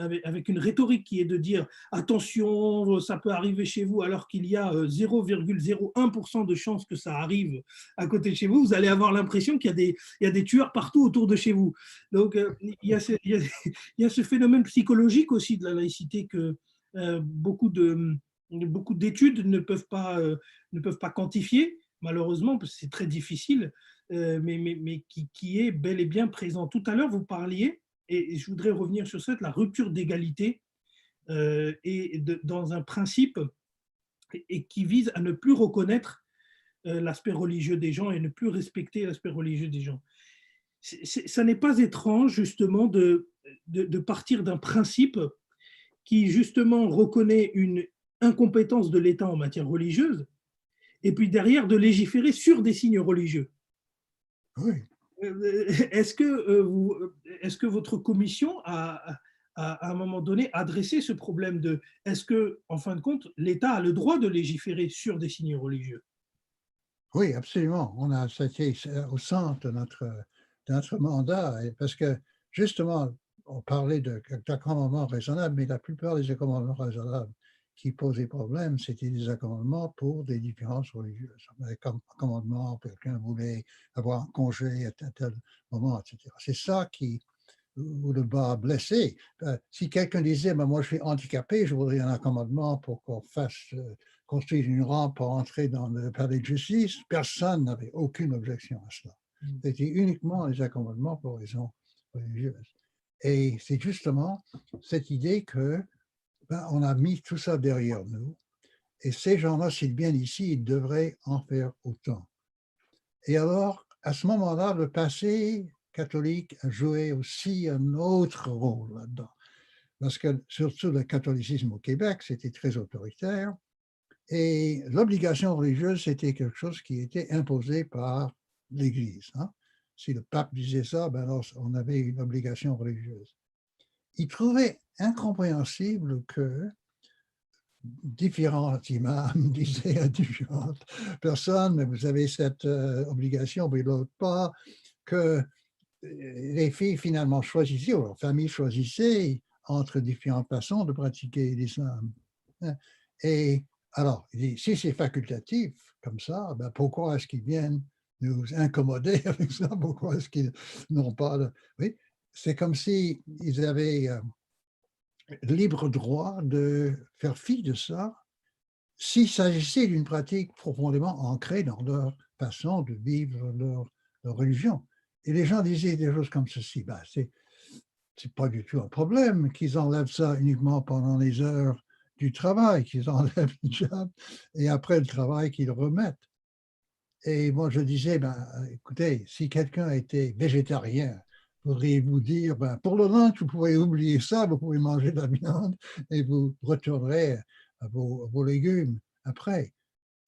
rhétorique qui est de dire attention, ça peut arriver chez vous alors qu'il y a 0,01% de chances que ça arrive à côté de chez vous, vous allez avoir l'impression qu'il y a des tueurs partout autour de chez vous. Donc il y a ce phénomène psychologique aussi de la laïcité que beaucoup d'études ne peuvent pas quantifier, malheureusement, parce que c'est très difficile, mais qui est bel et bien présent. Tout à l'heure, vous parliez, et je voudrais revenir sur ça, la rupture d'égalité dans un principe et qui vise à ne plus reconnaître l'aspect religieux des gens et ne plus respecter l'aspect religieux des gens. Ça n'est pas étrange, justement, de partir d'un principe qui, justement, reconnaît une incompétence de l'État en matière religieuse, et puis derrière, de légiférer sur des signes religieux. Oui. Est-ce que votre commission a, à un moment donné, adressé ce problème de est-ce que, en fin de compte, l'État a le droit de légiférer sur des signes religieux? Oui, absolument. C'était au centre de notre mandat, parce que justement, on parlait d'accommodements raisonnables, mais la plupart des accommodements raisonnables qui posaient problème, c'était des accommodements pour des différences religieuses. Accommodement, quelqu'un voulait avoir un congé à tel moment, etc. C'est ça où le bas blessé. Si quelqu'un disait, moi je suis handicapé, je voudrais un accommodement pour qu'on fasse construire une rampe pour entrer dans le palais de justice, personne n'avait aucune objection à cela. C'était uniquement les accommodements pour raisons religieuses. Et c'est justement cette idée que on a mis tout ça derrière nous, et ces gens-là, s'ils viennent ici, ils devraient en faire autant. Et alors, à ce moment-là, le passé catholique a joué aussi un autre rôle là-dedans. Parce que surtout le catholicisme au Québec, c'était très autoritaire. Et l'obligation religieuse, c'était quelque chose qui était imposé par l'Église. Hein. Si le pape disait ça, ben alors on avait une obligation religieuse. Il trouvait incompréhensible que différents imams disaient à différentes personnes, mais vous avez cette obligation, mais l'autre pas, que les filles finalement choisissaient, ou leur famille choisissait entre différentes façons de pratiquer l'islam. Et alors, il dit, si c'est facultatif comme ça, ben pourquoi est-ce qu'ils viennent nous incommoder avec ça? Pourquoi est-ce qu'ils n'ont pas de... Oui, c'est comme s'ils avaient libre droit de faire fi de ça s'il s'agissait d'une pratique profondément ancrée dans leur façon de vivre leur religion. Et les gens disaient des choses comme ceci, ben, c'est pas du tout un problème qu'ils enlèvent ça uniquement pendant les heures du travail, qu'ils enlèvent le job et après le travail qu'ils remettent. Et moi je disais, ben, écoutez, si quelqu'un était végétarien, pourriez-vous dire, ben, pour le lunch, vous pouvez oublier ça, vous pouvez manger de la viande et vous retournerez à vos légumes après.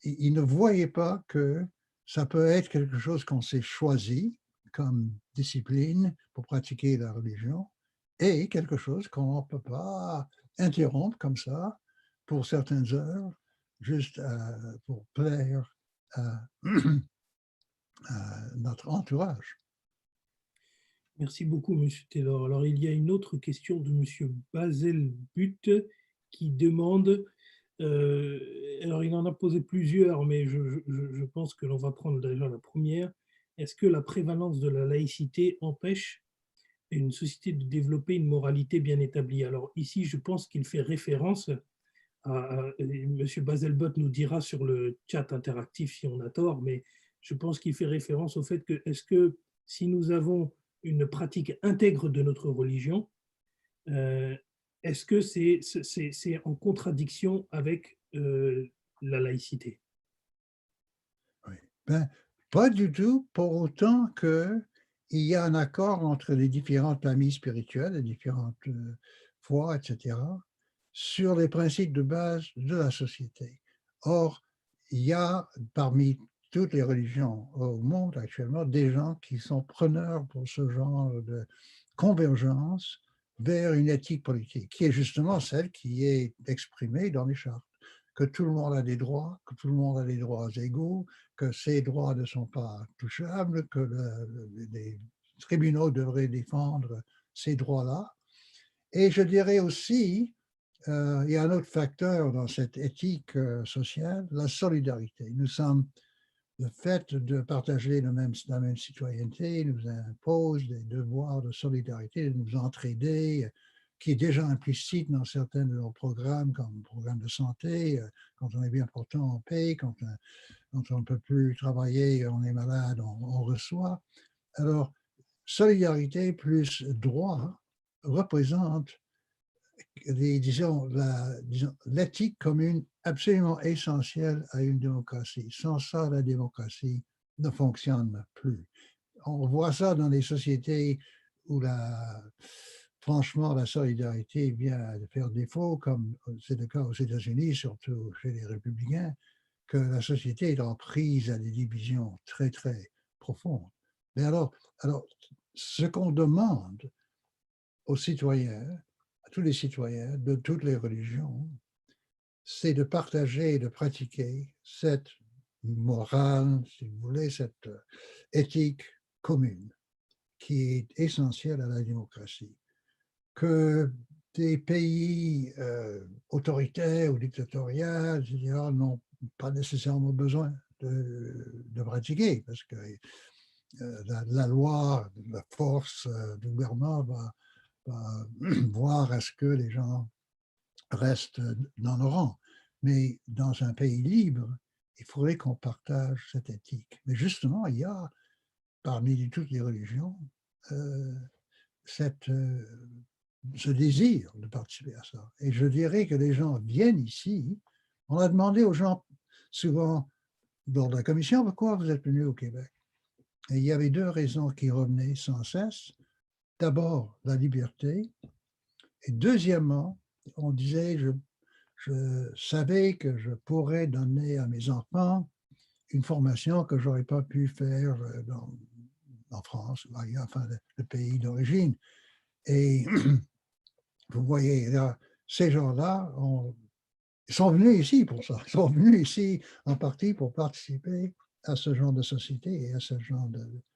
Il ne voyait pas que ça peut être quelque chose qu'on s'est choisi comme discipline pour pratiquer la religion et quelque chose qu'on ne peut pas interrompre comme ça pour certaines heures, juste pour plaire à, à notre entourage. Merci beaucoup, M. Taylor. Alors, il y a une autre question de M. Bazel But qui demande, alors il en a posé plusieurs, mais je pense que l'on va prendre déjà la première. Est-ce que la prévalence de la laïcité empêche une société de développer une moralité bien établie? Alors ici, je pense qu'il fait référence M. Bazel-Butt nous dira sur le chat interactif si on a tort, mais je pense qu'il fait référence au fait que est-ce que si nous avons une pratique intègre de notre religion, est-ce que c'est en contradiction avec la laïcité? Oui. Ben, pas du tout, pour autant qu'il y a un accord entre les différentes familles spirituelles, les différentes foi, etc., sur les principes de base de la société. Or, il y a parmi toutes les religions au monde actuellement des gens qui sont preneurs pour ce genre de convergence vers une éthique politique, qui est justement celle qui est exprimée dans les chartes, que tout le monde a des droits, que tout le monde a des droits égaux, que ces droits ne sont pas touchables, que les tribunaux devraient défendre ces droits-là. Et je dirais aussi, il y a un autre facteur dans cette éthique sociale, la solidarité. Le fait de partager la même citoyenneté nous impose des devoirs de solidarité, de nous entraider, qui est déjà implicite dans certains de nos programmes, comme le programme de santé, quand on est bien portant, on paye, quand on ne peut plus travailler, on est malade, on reçoit. Alors, solidarité plus droit représente disons, l'éthique commune absolument essentielle à une démocratie. Sans ça, la démocratie ne fonctionne plus. On voit ça dans les sociétés où franchement, la solidarité vient de faire défaut, comme c'est le cas aux États-Unis, surtout chez les républicains, que la société est en prise à des divisions très, très profondes. Mais alors ce qu'on demande aux citoyens, à tous les citoyens de toutes les religions, c'est de partager et de pratiquer cette morale, si vous voulez, cette éthique commune qui est essentielle à la démocratie. Que des pays autoritaires ou dictatoriaux, n'ont pas nécessairement besoin de pratiquer, parce que la loi, la force du gouvernement va voir à ce que les gens restent dans le rang. Mais dans un pays libre, il faudrait qu'on partage cette éthique. Mais justement, il y a parmi toutes les religions ce désir de participer à ça. Et je dirais que les gens viennent ici. On a demandé aux gens souvent lors de la commission pourquoi vous êtes venus au Québec. Et il y avait deux raisons qui revenaient sans cesse. D'abord, la liberté. Et deuxièmement, on disait, je savais que je pourrais donner à mes enfants une formation que je n'aurais pas pu faire en France, enfin le pays d'origine. Et vous voyez, là, ces gens-là sont venus ici pour ça. Ils sont venus ici en partie pour participer à ce genre de société et à ce genre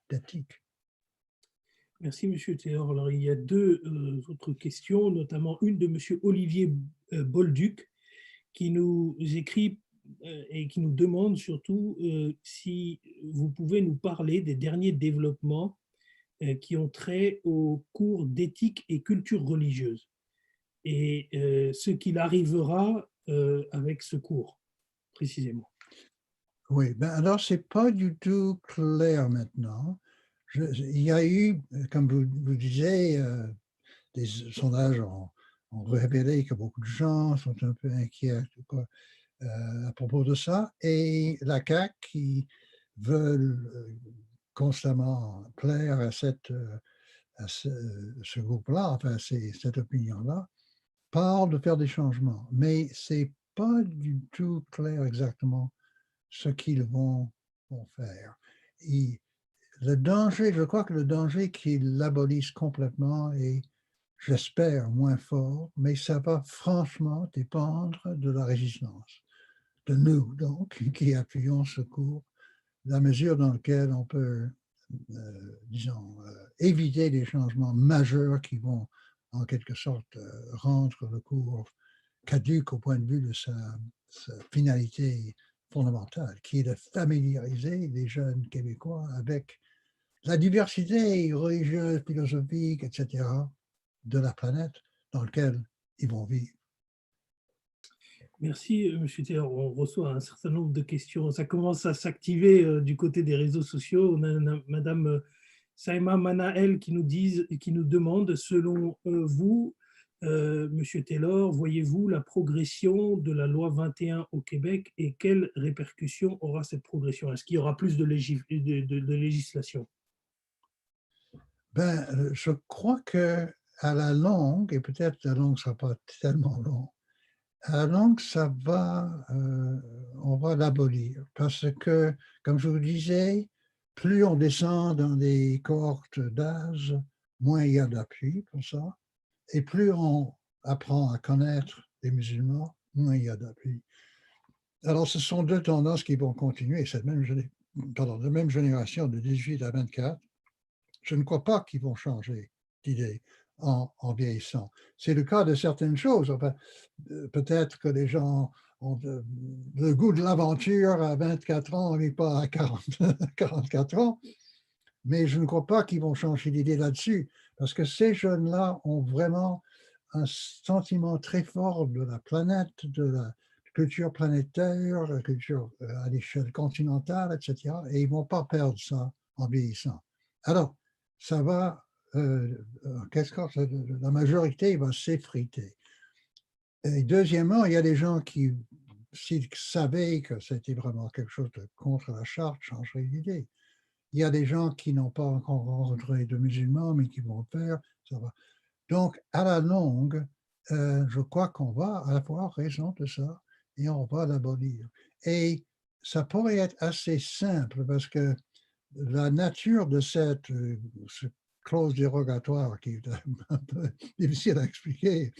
d'éthique. Merci, M. Théor. Alors, il y a deux autres questions, notamment une de M. Olivier Bolduc, qui nous écrit et qui nous demande surtout si vous pouvez nous parler des derniers développements qui ont trait au cours d'éthique et culture religieuse et ce qu'il arrivera avec ce cours, précisément. Oui, ben alors c'est pas du tout clair maintenant. Il y a eu, comme vous disiez, des sondages ont révélé que beaucoup de gens sont un peu inquiets à propos de ça. Et la CAQ, qui veulent constamment plaire à ce groupe-là, enfin cette opinion-là, parle de faire des changements. Mais c'est pas du tout clair exactement ce qu'ils vont faire. Le danger, je crois que le danger qu'ils l'abolissent complètement est, j'espère, moins fort, mais ça va franchement dépendre de la résistance, de nous, donc, qui appuyons ce cours, la mesure dans laquelle on peut, disons, éviter des changements majeurs qui vont, en quelque sorte, rendre le cours caduque au point de vue de sa finalité fondamentale, qui est de familiariser les jeunes Québécois avec la diversité religieuse, philosophique, etc., de la planète dans laquelle ils vont vivre. Merci, M. Théor. On reçoit un certain nombre de questions. Ça commence à s'activer du côté des réseaux sociaux. On a Mme Saïma Manael qui nous demande, selon vous, M. Taylor, voyez-vous la progression de la loi 21 au Québec et quelles répercussions aura cette progression? Est-ce qu'il y aura plus de législation? Ben, je crois que à la longue, et peut-être la longue ne sera pas tellement longue, à la longue, on va l'abolir. Parce que, comme je vous disais, plus on descend dans des cohortes d'âge, moins il y a d'appui pour ça. Et plus on apprend à connaître les musulmans, moins il y a d'appui. Alors, ce sont deux tendances qui vont continuer, cette même génération de 18 à 24. Je ne crois pas qu'ils vont changer d'idée en vieillissant. C'est le cas de certaines choses. Enfin, peut-être que les gens ont le goût de l'aventure à 24 ans et pas à 44 ans, mais je ne crois pas qu'ils vont changer d'idée là-dessus, parce que ces jeunes-là ont vraiment un sentiment très fort de la planète, de la culture planétaire, la culture à l'échelle continentale, etc. Et ils ne vont pas perdre ça en vieillissant. Alors, ça va, qu'est-ce que la majorité va s'effriter. Et deuxièmement, il y a des gens qui, s'ils savaient que c'était vraiment quelque chose de contre la charte, changeraient d'idée. Il y a des gens qui n'ont pas encore rencontré de musulmans, mais qui vont le faire. Ça va. Donc, à la longue, je crois qu'on va avoir raison de ça et on va l'abolir. Et ça pourrait être assez simple parce que la nature de cette clause dérogatoire qui est un peu difficile à expliquer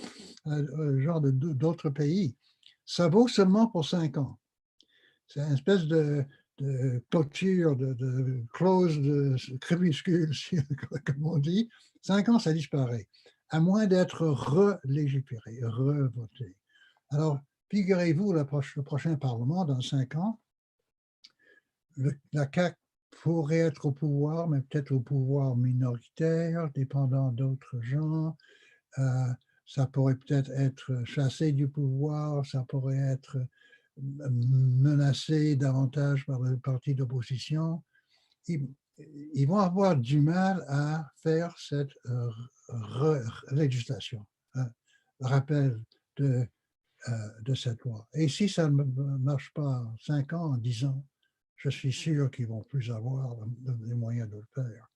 genre d'autres pays, ça vaut seulement pour 5 ans. C'est une espèce de clôture, de clause de crépuscule, comme on dit. 5 ans, ça disparaît, à moins d'être relégiféré, revoté. Alors, figurez-vous, le prochain Parlement, dans 5 ans, la CAQ pourrait être au pouvoir, mais peut-être au pouvoir minoritaire, dépendant d'autres gens. Ça pourrait peut-être être chassé du pouvoir, ça pourrait être menacé davantage par le parti d'opposition. Ils vont avoir du mal à faire cette législation, rappel de cette loi. Et si ça ne marche pas en 5 ans, en 10 ans, je suis sûr qu'ils vont plus avoir les moyens de le faire.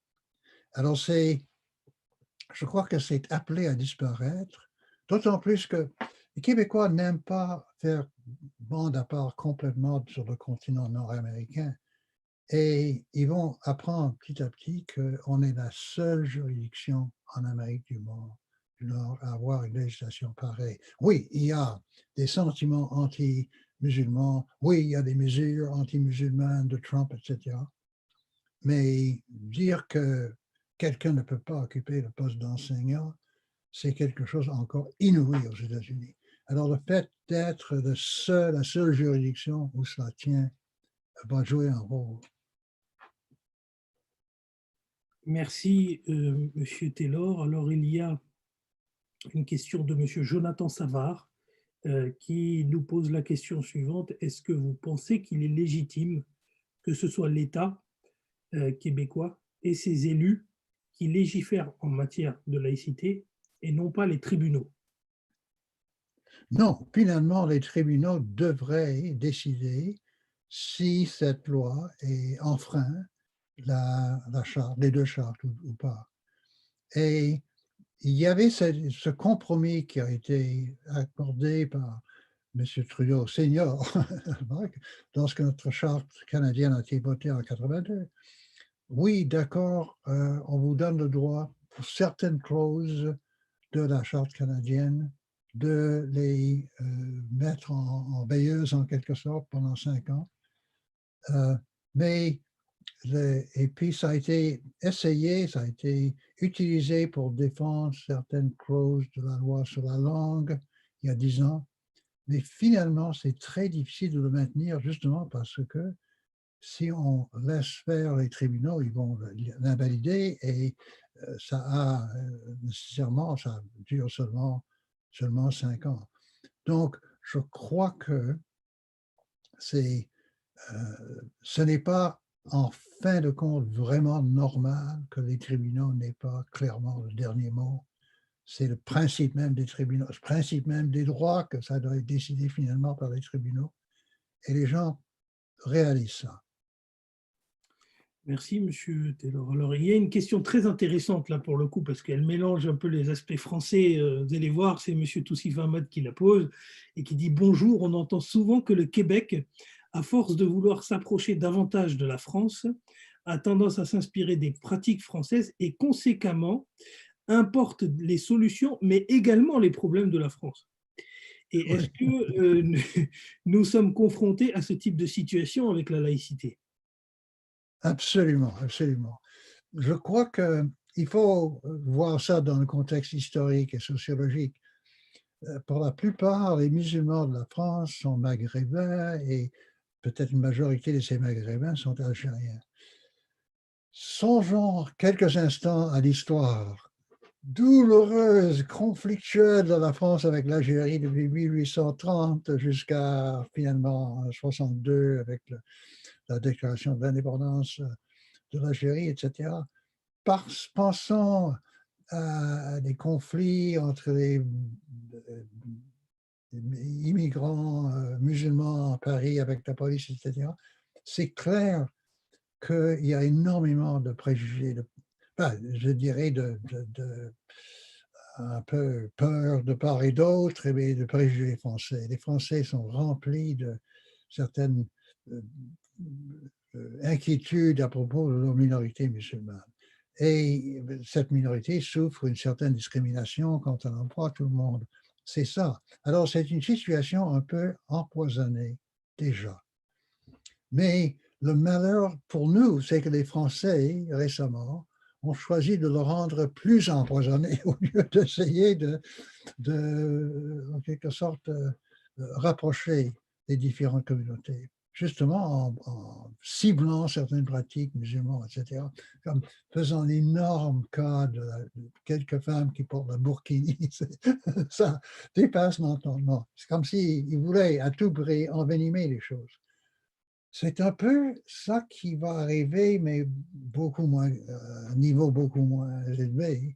Alors, je crois que c'est appelé à disparaître, d'autant plus que les Québécois n'aiment pas faire bande à part complètement sur le continent nord-américain. Et ils vont apprendre petit à petit qu'on est la seule juridiction en Amérique du Nord à avoir une législation pareille. Oui, il y a des sentiments anti-musulmans, oui, il y a des mesures anti-musulmanes de Trump, etc. Mais dire que quelqu'un ne peut pas occuper le poste d'enseignant, c'est quelque chose encore inouï aux États-Unis. Alors le fait d'être la seule juridiction où cela tient va jouer un rôle. Merci, Monsieur Taylor. Alors, il y a une question de Monsieur Jonathan Savard qui nous pose la question suivante. Est-ce que vous pensez qu'il est légitime que ce soit l'État québécois et ses élus qui légifèrent en matière de laïcité et non pas les tribunaux? Non, finalement, les tribunaux devraient décider si cette loi enfreint la charte, les deux chartes ou pas. Et il y avait ce compromis qui a été accordé par M. Trudeau senior lorsque notre charte canadienne a été votée en 82. Oui, d'accord, on vous donne le droit pour certaines clauses de la charte canadienne de les mettre en veilleuse en quelque sorte pendant 5 ans. Mais et puis ça a été essayé, ça a été utilisé pour défendre certaines clauses de la loi sur la langue il y a 10 ans. Mais finalement, c'est très difficile de le maintenir justement parce que si on laisse faire les tribunaux, ils vont l'invalider et nécessairement, ça dure seulement 5 ans. Donc, je crois que ce n'est pas en fin de compte vraiment normal que les tribunaux n'aient pas clairement le dernier mot. C'est le principe même des tribunaux, le principe même des droits que ça doit être décidé finalement par les tribunaux. Et les gens réalisent ça. Merci, Monsieur Taylor. Alors, il y a une question très intéressante là pour le coup, parce qu'elle mélange un peu les aspects français. Vous allez voir, c'est Monsieur Toussif Ahmad qui la pose et qui dit « Bonjour, on entend souvent que le Québec, à force de vouloir s'approcher davantage de la France, a tendance à s'inspirer des pratiques françaises et conséquemment importe les solutions, mais également les problèmes de la France. » Et est-ce que nous sommes confrontés à ce type de situation avec la laïcité? Absolument, absolument. Je crois qu'il faut voir ça dans le contexte historique et sociologique. Pour la plupart, les musulmans de la France sont maghrébins et peut-être une majorité de ces maghrébins sont algériens. Songeons quelques instants à l'histoire douloureuse, conflictuelle de la France avec l'Algérie depuis 1830 jusqu'à finalement 62 avec la déclaration de l'indépendance de l'Algérie, etc. Pensons à des conflits entre les immigrants musulmans à Paris avec la police, etc. C'est clair qu'il y a énormément de préjugés, je dirais un peu peur de part et d'autre, mais de préjugés français. Les Français sont remplis de certaines inquiétudes à propos de leur minorité musulmane. Et cette minorité souffre une certaine discrimination quand on emploie tout le monde. C'est ça. Alors, c'est une situation un peu empoisonnée déjà. Mais le malheur pour nous, c'est que les Français, récemment, ont choisi de le rendre plus empoisonné au lieu d'essayer en quelque sorte, rapprocher les différentes communautés, justement en ciblant certaines pratiques musulmanes, etc., comme faisant un énorme cas de quelques femmes qui portent la burkini. Ça dépasse l'entendement. C'est comme s'ils voulaient à tout prix envenimer les choses. C'est un peu ça qui va arriver, mais beaucoup moins, à un niveau beaucoup moins élevé,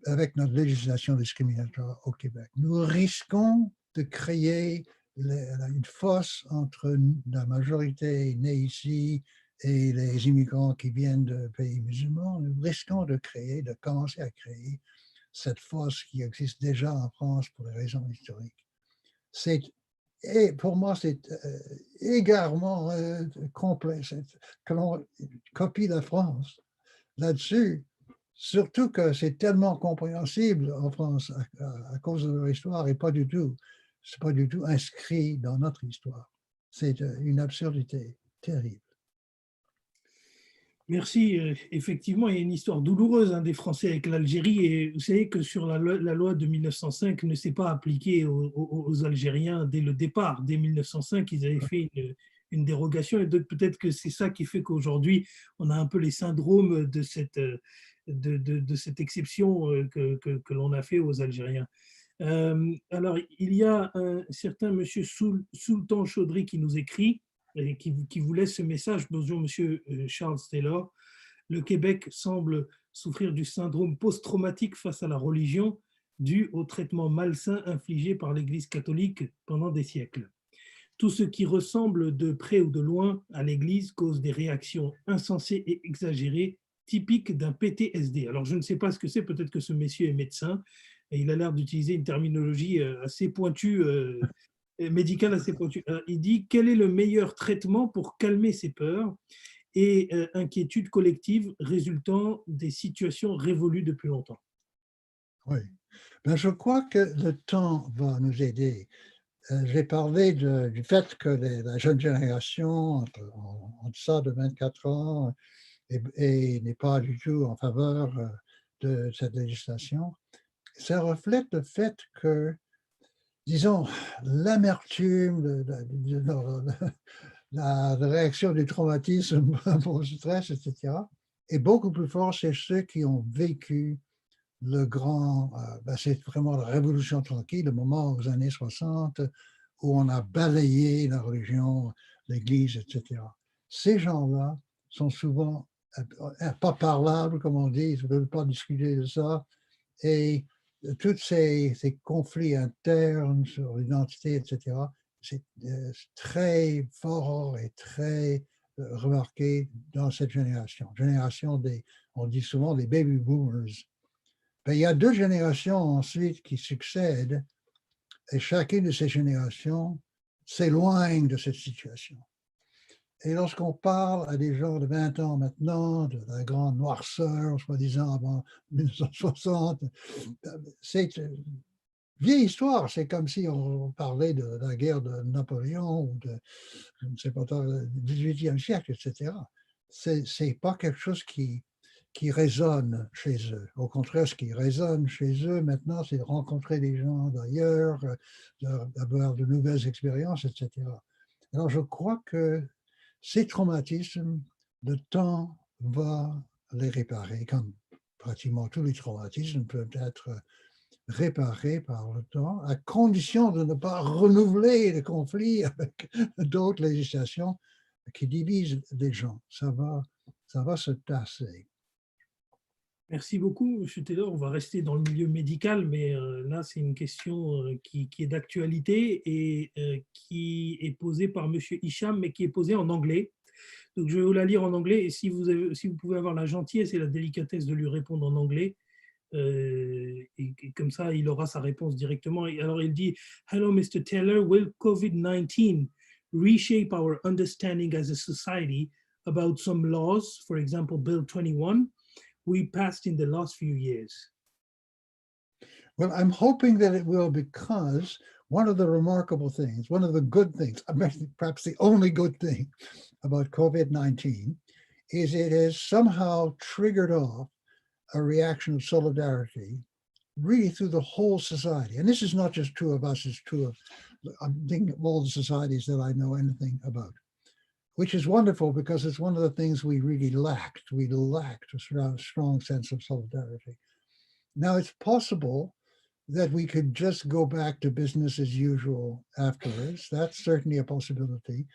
avec notre législation discriminatoire au Québec. Nous risquons de créer une fosse entre la majorité née ici et les immigrants qui viennent de pays musulmans. Nous risquons de commencer à créer cette fosse qui existe déjà en France pour des raisons historiques. C'est Et pour moi, c'est égarement complet que l'on copie la France là-dessus, surtout que c'est tellement compréhensible en France à cause de leur histoire et c'est pas du tout inscrit dans notre histoire. C'est une absurdité terrible. Merci. Effectivement, il y a une histoire douloureuse des Français avec l'Algérie. Et vous savez que sur la loi de 1905 ne s'est pas appliquée aux Algériens dès le départ. Dès 1905, ils avaient fait une dérogation. Et peut-être que c'est ça qui fait qu'aujourd'hui, on a un peu les syndromes de cette exception que l'on a fait aux Algériens. Alors, il y a un certain monsieur Sultan Chaudhry qui nous écrit et qui vous laisse ce message. Bonjour, monsieur Charles Taylor. Le Québec semble souffrir du syndrome post-traumatique face à la religion dû au traitement malsain infligé par l'Église catholique pendant des siècles. Tout ce qui ressemble de près ou de loin à l'Église cause des réactions insensées et exagérées typiques d'un PTSD. Alors, je ne sais pas ce que c'est, peut-être que ce monsieur est médecin, et il a l'air d'utiliser une terminologie assez pointue, médicale assez pointue. Il dit « Quel est le meilleur traitement pour calmer ces peurs et inquiétudes collectives résultant des situations révolues depuis longtemps ?» Oui. Ben, je crois que le temps va nous aider. J'ai parlé du fait que la jeune génération, en deçà de 24 ans, et n'est pas du tout en faveur de cette législation. Ça reflète le fait que, disons, l'amertume, la réaction du traumatisme au stress, etc., est beaucoup plus fort chez ceux qui ont vécu c'est vraiment la révolution tranquille, le moment aux années 60 où on a balayé la religion, l'Église, etc. Ces gens-là sont souvent pas parlables, comme on dit, ils ne veulent pas discuter de ça. Et tous ces conflits internes sur l'identité, etc., c'est très fort et très remarqué dans cette génération. On dit souvent des baby boomers. Ben, il y a deux générations ensuite qui succèdent et chacune de ces générations s'éloigne de cette situation. Et lorsqu'on parle à des gens de 20 ans maintenant, de la grande noirceur, soi-disant avant 1960, c'est une vieille histoire. C'est comme si on parlait de la guerre de Napoléon ou de, je ne sais pas, du XVIIIe siècle, etc. C'est pas quelque chose qui résonne chez eux. Au contraire, ce qui résonne chez eux maintenant, c'est de rencontrer des gens d'ailleurs, d'avoir de nouvelles expériences, etc. Alors, je crois que ces traumatismes, le temps va les réparer, comme pratiquement tous les traumatismes peuvent être réparés par le temps, à condition de ne pas renouveler le conflit avec d'autres législations qui divisent les gens. Ça va se tasser. Merci beaucoup, M. Taylor. On va rester dans le milieu médical, mais là, c'est une question qui est d'actualité et qui est posée par M. Hicham, mais qui est posée en anglais. Donc, je vais vous la lire en anglais et si vous pouvez avoir la gentillesse et la délicatesse de lui répondre en anglais, et comme ça, il aura sa réponse directement. Et alors, il dit « Hello, Mr. Taylor. Will COVID-19 reshape our understanding as a society about some laws, for example, Bill 21, we passed in the last few years? » Well, I'm hoping that it will, because one of the remarkable things, one of the good things, perhaps the only good thing about COVID-19 is it has somehow triggered off a reaction of solidarity really through the whole society. And this is not just true of us, it's true of, I'm thinking of all the societies that I know anything about, which is wonderful because it's one of the things we really lacked. We lacked a strong sense of solidarity. Now, it's possible that we could just go back to business as usual afterwards. That's certainly a possibility.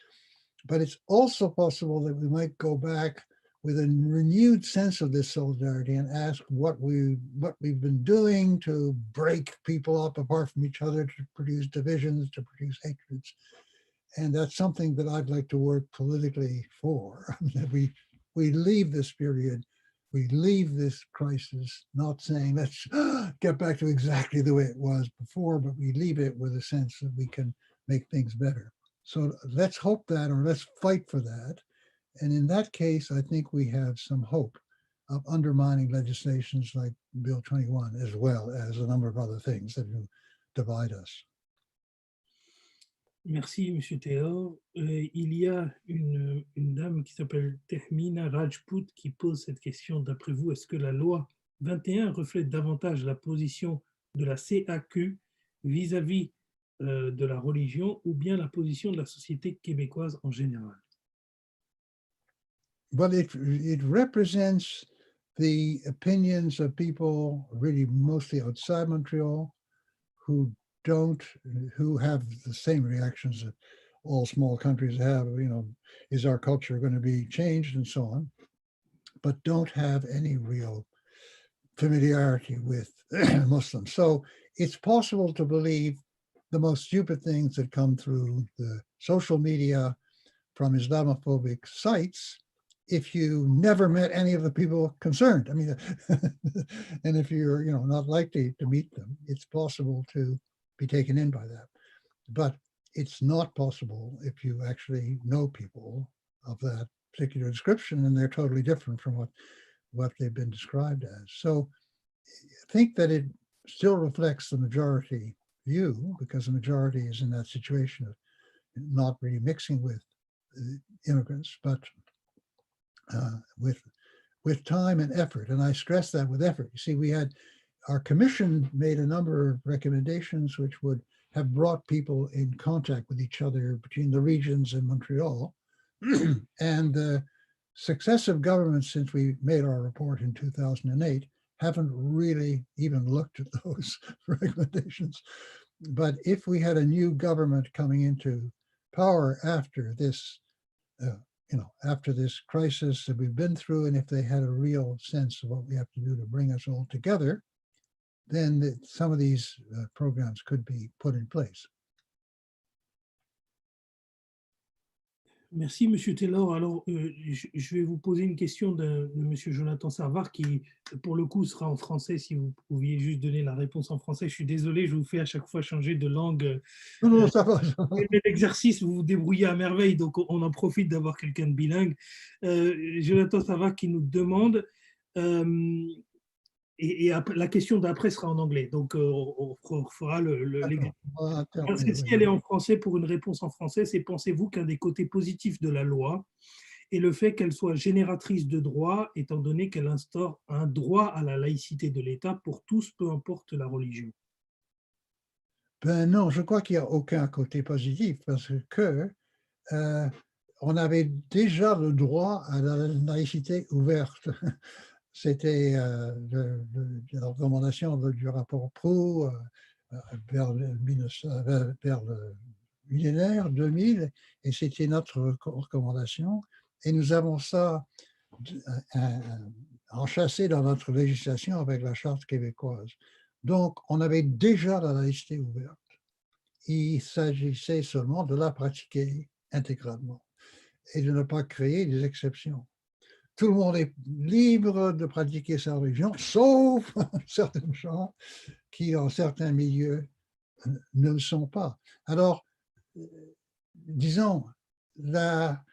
But it's also possible that we might go back with a renewed sense of this solidarity and ask what we've been doing to break people up apart from each other, to produce divisions, to produce hatreds. And that's something that I'd like to work politically for. We leave this period, we leave this crisis, not saying let's get back to exactly the way it was before, but we leave it with a sense that we can make things better. So let's hope that, or let's fight for that. And in that case, I think we have some hope of undermining legislations like Bill 21, as well as a number of other things that divide us. Merci, M. Taylor. Il y a une dame qui s'appelle Tehmina Rajput qui pose cette question. D'après vous, est-ce que la loi 21 reflète davantage la position de la CAQ vis-à-vis de la religion ou bien la position de la société québécoise en général? Well, it represents the opinions of people really mostly outside Montreal who have the same reactions that all small countries have, is our culture going to be changed and so on, but don't have any real familiarity with Muslims. So it's possible to believe the most stupid things that come through the social media from Islamophobic sites if you never met any of the people concerned. I mean, and if you're not likely to meet them, it's possible to be taken in by that. But it's not possible if you actually know people of that particular description and they're totally different from what they've been described as. So I think that it still reflects the majority view, because the majority is in that situation of not really mixing with immigrants, but with time and effort. And I stress that, with effort. You see, our commission made a number of recommendations which would have brought people in contact with each other between the regions in Montreal. And the successive governments, since we made our report in 2008, haven't really even looked at those recommendations. But if we had a new government coming into power after this, after this crisis that we've been through, and if they had a real sense of what we have to do to bring us all together, then some of these programs could be put in place. Merci, M. Taylor. Alors, je vais vous poser une question de M. Jonathan Sarvar qui, pour le coup, sera en français. Si vous pouviez juste donner la réponse en français. Je suis désolé, je vous fais à chaque fois changer de langue. Non, ça va. L'exercice, vous vous débrouillez à merveille, donc on en profite d'avoir quelqu'un de bilingue. Jonathan Sarvar qui nous demande... Et la question d'après sera en anglais, donc on fera parce que si elle est en français, pour une réponse en français, c'est: pensez-vous qu'un des côtés positifs de la loi est le fait qu'elle soit génératrice de droits, étant donné qu'elle instaure un droit à la laïcité de l'État pour tous, peu importe la religion? Ben non, je crois qu'il n'y a aucun côté positif, parce que on avait déjà le droit à la laïcité ouverte. C'était la recommandation du rapport Proulx vers le millénaire 2000, et c'était notre recommandation. Et nous avons ça enchâssé dans notre législation avec la Charte québécoise. Donc, on avait déjà la laïcité ouverte. Il s'agissait seulement de la pratiquer intégralement et de ne pas créer des exceptions. Tout le monde est libre de pratiquer sa religion, sauf certains gens qui, en certains milieux, ne le sont pas. Alors, disons, la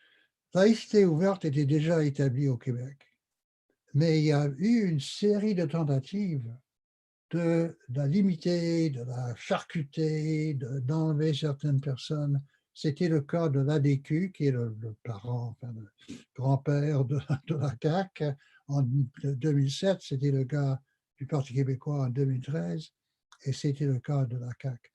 laïcité ouverte était déjà établie au Québec, mais il y a eu une série de tentatives de la limiter, de la charcuter, d'enlever certaines personnes. C'était le cas de l'ADQ, qui est le parent, enfin le grand-père de la CAQ en 2007, c'était le cas du Parti québécois en 2013, et c'était le cas de la CAQ.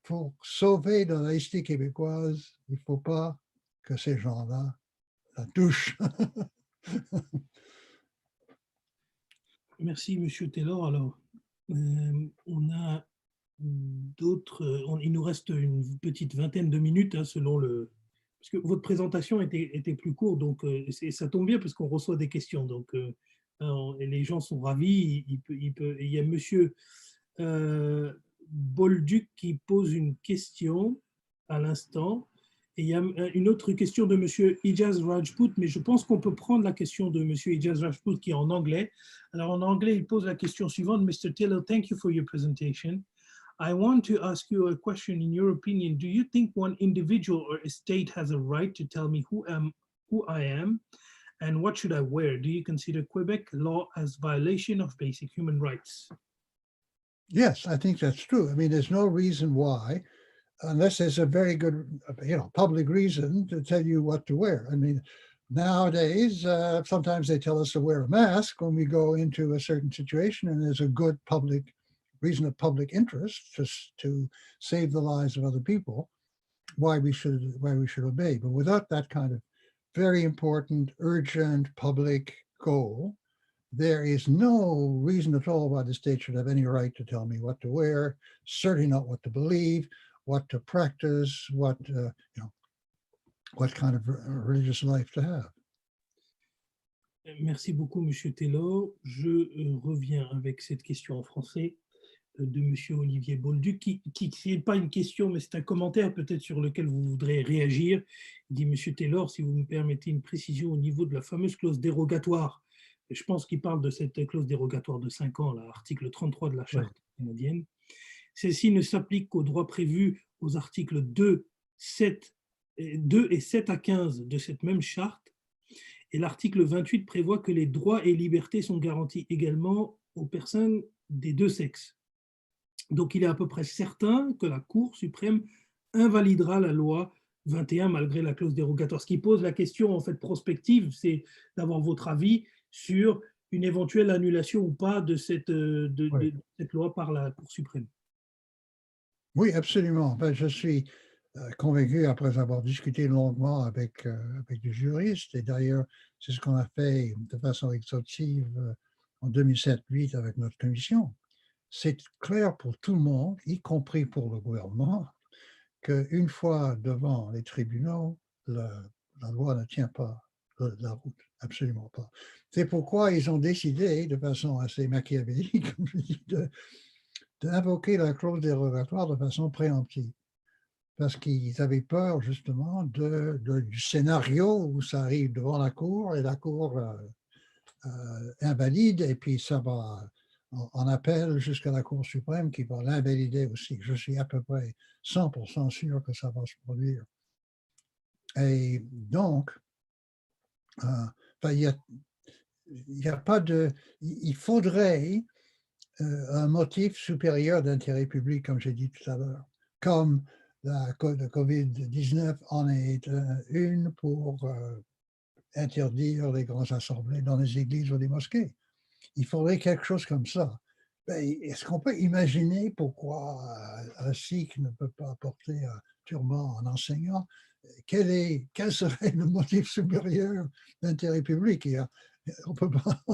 Pour sauver la laïcité québécoise, il ne faut pas que ces gens-là la touchent. Merci, M. Taylor. Alors, on a d'autres... Il nous reste une petite vingtaine de minutes, hein, selon le... Parce que votre présentation était plus courte, donc ça tombe bien parce qu'on reçoit des questions. Donc, et les gens sont ravis. Il y a M. Bolduc qui pose une question à l'instant. Et il y a une autre question de M. Ijaz Rajput, mais je pense qu'on peut prendre la question de M. Ijaz Rajput qui est en anglais. Alors en anglais, il pose la question suivante: Mr. Taylor, thank you for your presentation. I want to ask you a question. In your opinion, do you think one individual or a state has a right to tell me who I am and what should I wear? Do you consider Quebec law as violation of basic human rights? Yes, I think that's true. I mean, there's no reason why, unless there's a very good, public reason to tell you what to wear. I mean, nowadays, sometimes they tell us to wear a mask when we go into a certain situation, and there's a good reason of public interest just to save the lives of other people, why we should obey. But without that kind of very important, urgent public goal, there is no reason at all why the state should have any right to tell me what to wear, certainly not what to believe, what to practice, what kind of religious life to have. Merci beaucoup, Monsieur Taylor. Je reviens avec cette question en français de Monsieur Olivier Bolduc, qui n'est pas une question, mais c'est un commentaire peut-être sur lequel vous voudrez réagir. Il dit, Monsieur Taylor, si vous me permettez une précision au niveau de la fameuse clause dérogatoire. Je pense qu'il parle de cette clause dérogatoire de 5 ans, l'article 33 de la Charte canadienne. Celle-ci ne s'applique qu'aux droits prévus aux articles 2 et 7 à 15 de cette même charte. Et l'article 28 prévoit que les droits et libertés sont garantis également aux personnes des deux sexes. Donc, il est à peu près certain que la Cour suprême invalidera la loi 21 malgré la clause dérogatoire. Ce qui pose la question en fait prospective, c'est d'avoir votre avis sur une éventuelle annulation ou pas de cette loi par la Cour suprême. Oui, absolument. Ben, je suis convaincu, après avoir discuté longuement avec des juristes, et d'ailleurs, c'est ce qu'on a fait de façon exhaustive en 2007-2008 avec notre commission. C'est clair pour tout le monde, y compris pour le gouvernement, qu'une fois devant les tribunaux, la loi ne tient pas la route, absolument pas. C'est pourquoi ils ont décidé, de façon assez machiavélique, comme je dis, d'invoquer la clause dérogatoire de façon préemptive. Parce qu'ils avaient peur justement du scénario où ça arrive devant la Cour et la Cour invalide, et puis ça va en appel jusqu'à la Cour suprême qui va l'invalider aussi. Je suis à peu près 100% sûr que ça va se produire. Et donc, il faudrait un motif supérieur d'intérêt public, comme j'ai dit tout à l'heure, comme le COVID-19 en est une pour interdire les grandes assemblées dans les églises ou les mosquées. Il faudrait quelque chose comme ça. Est-ce qu'on peut imaginer pourquoi un sikh ne peut pas porter un turban en enseignant? Quel serait le motif supérieur d'intérêt public? On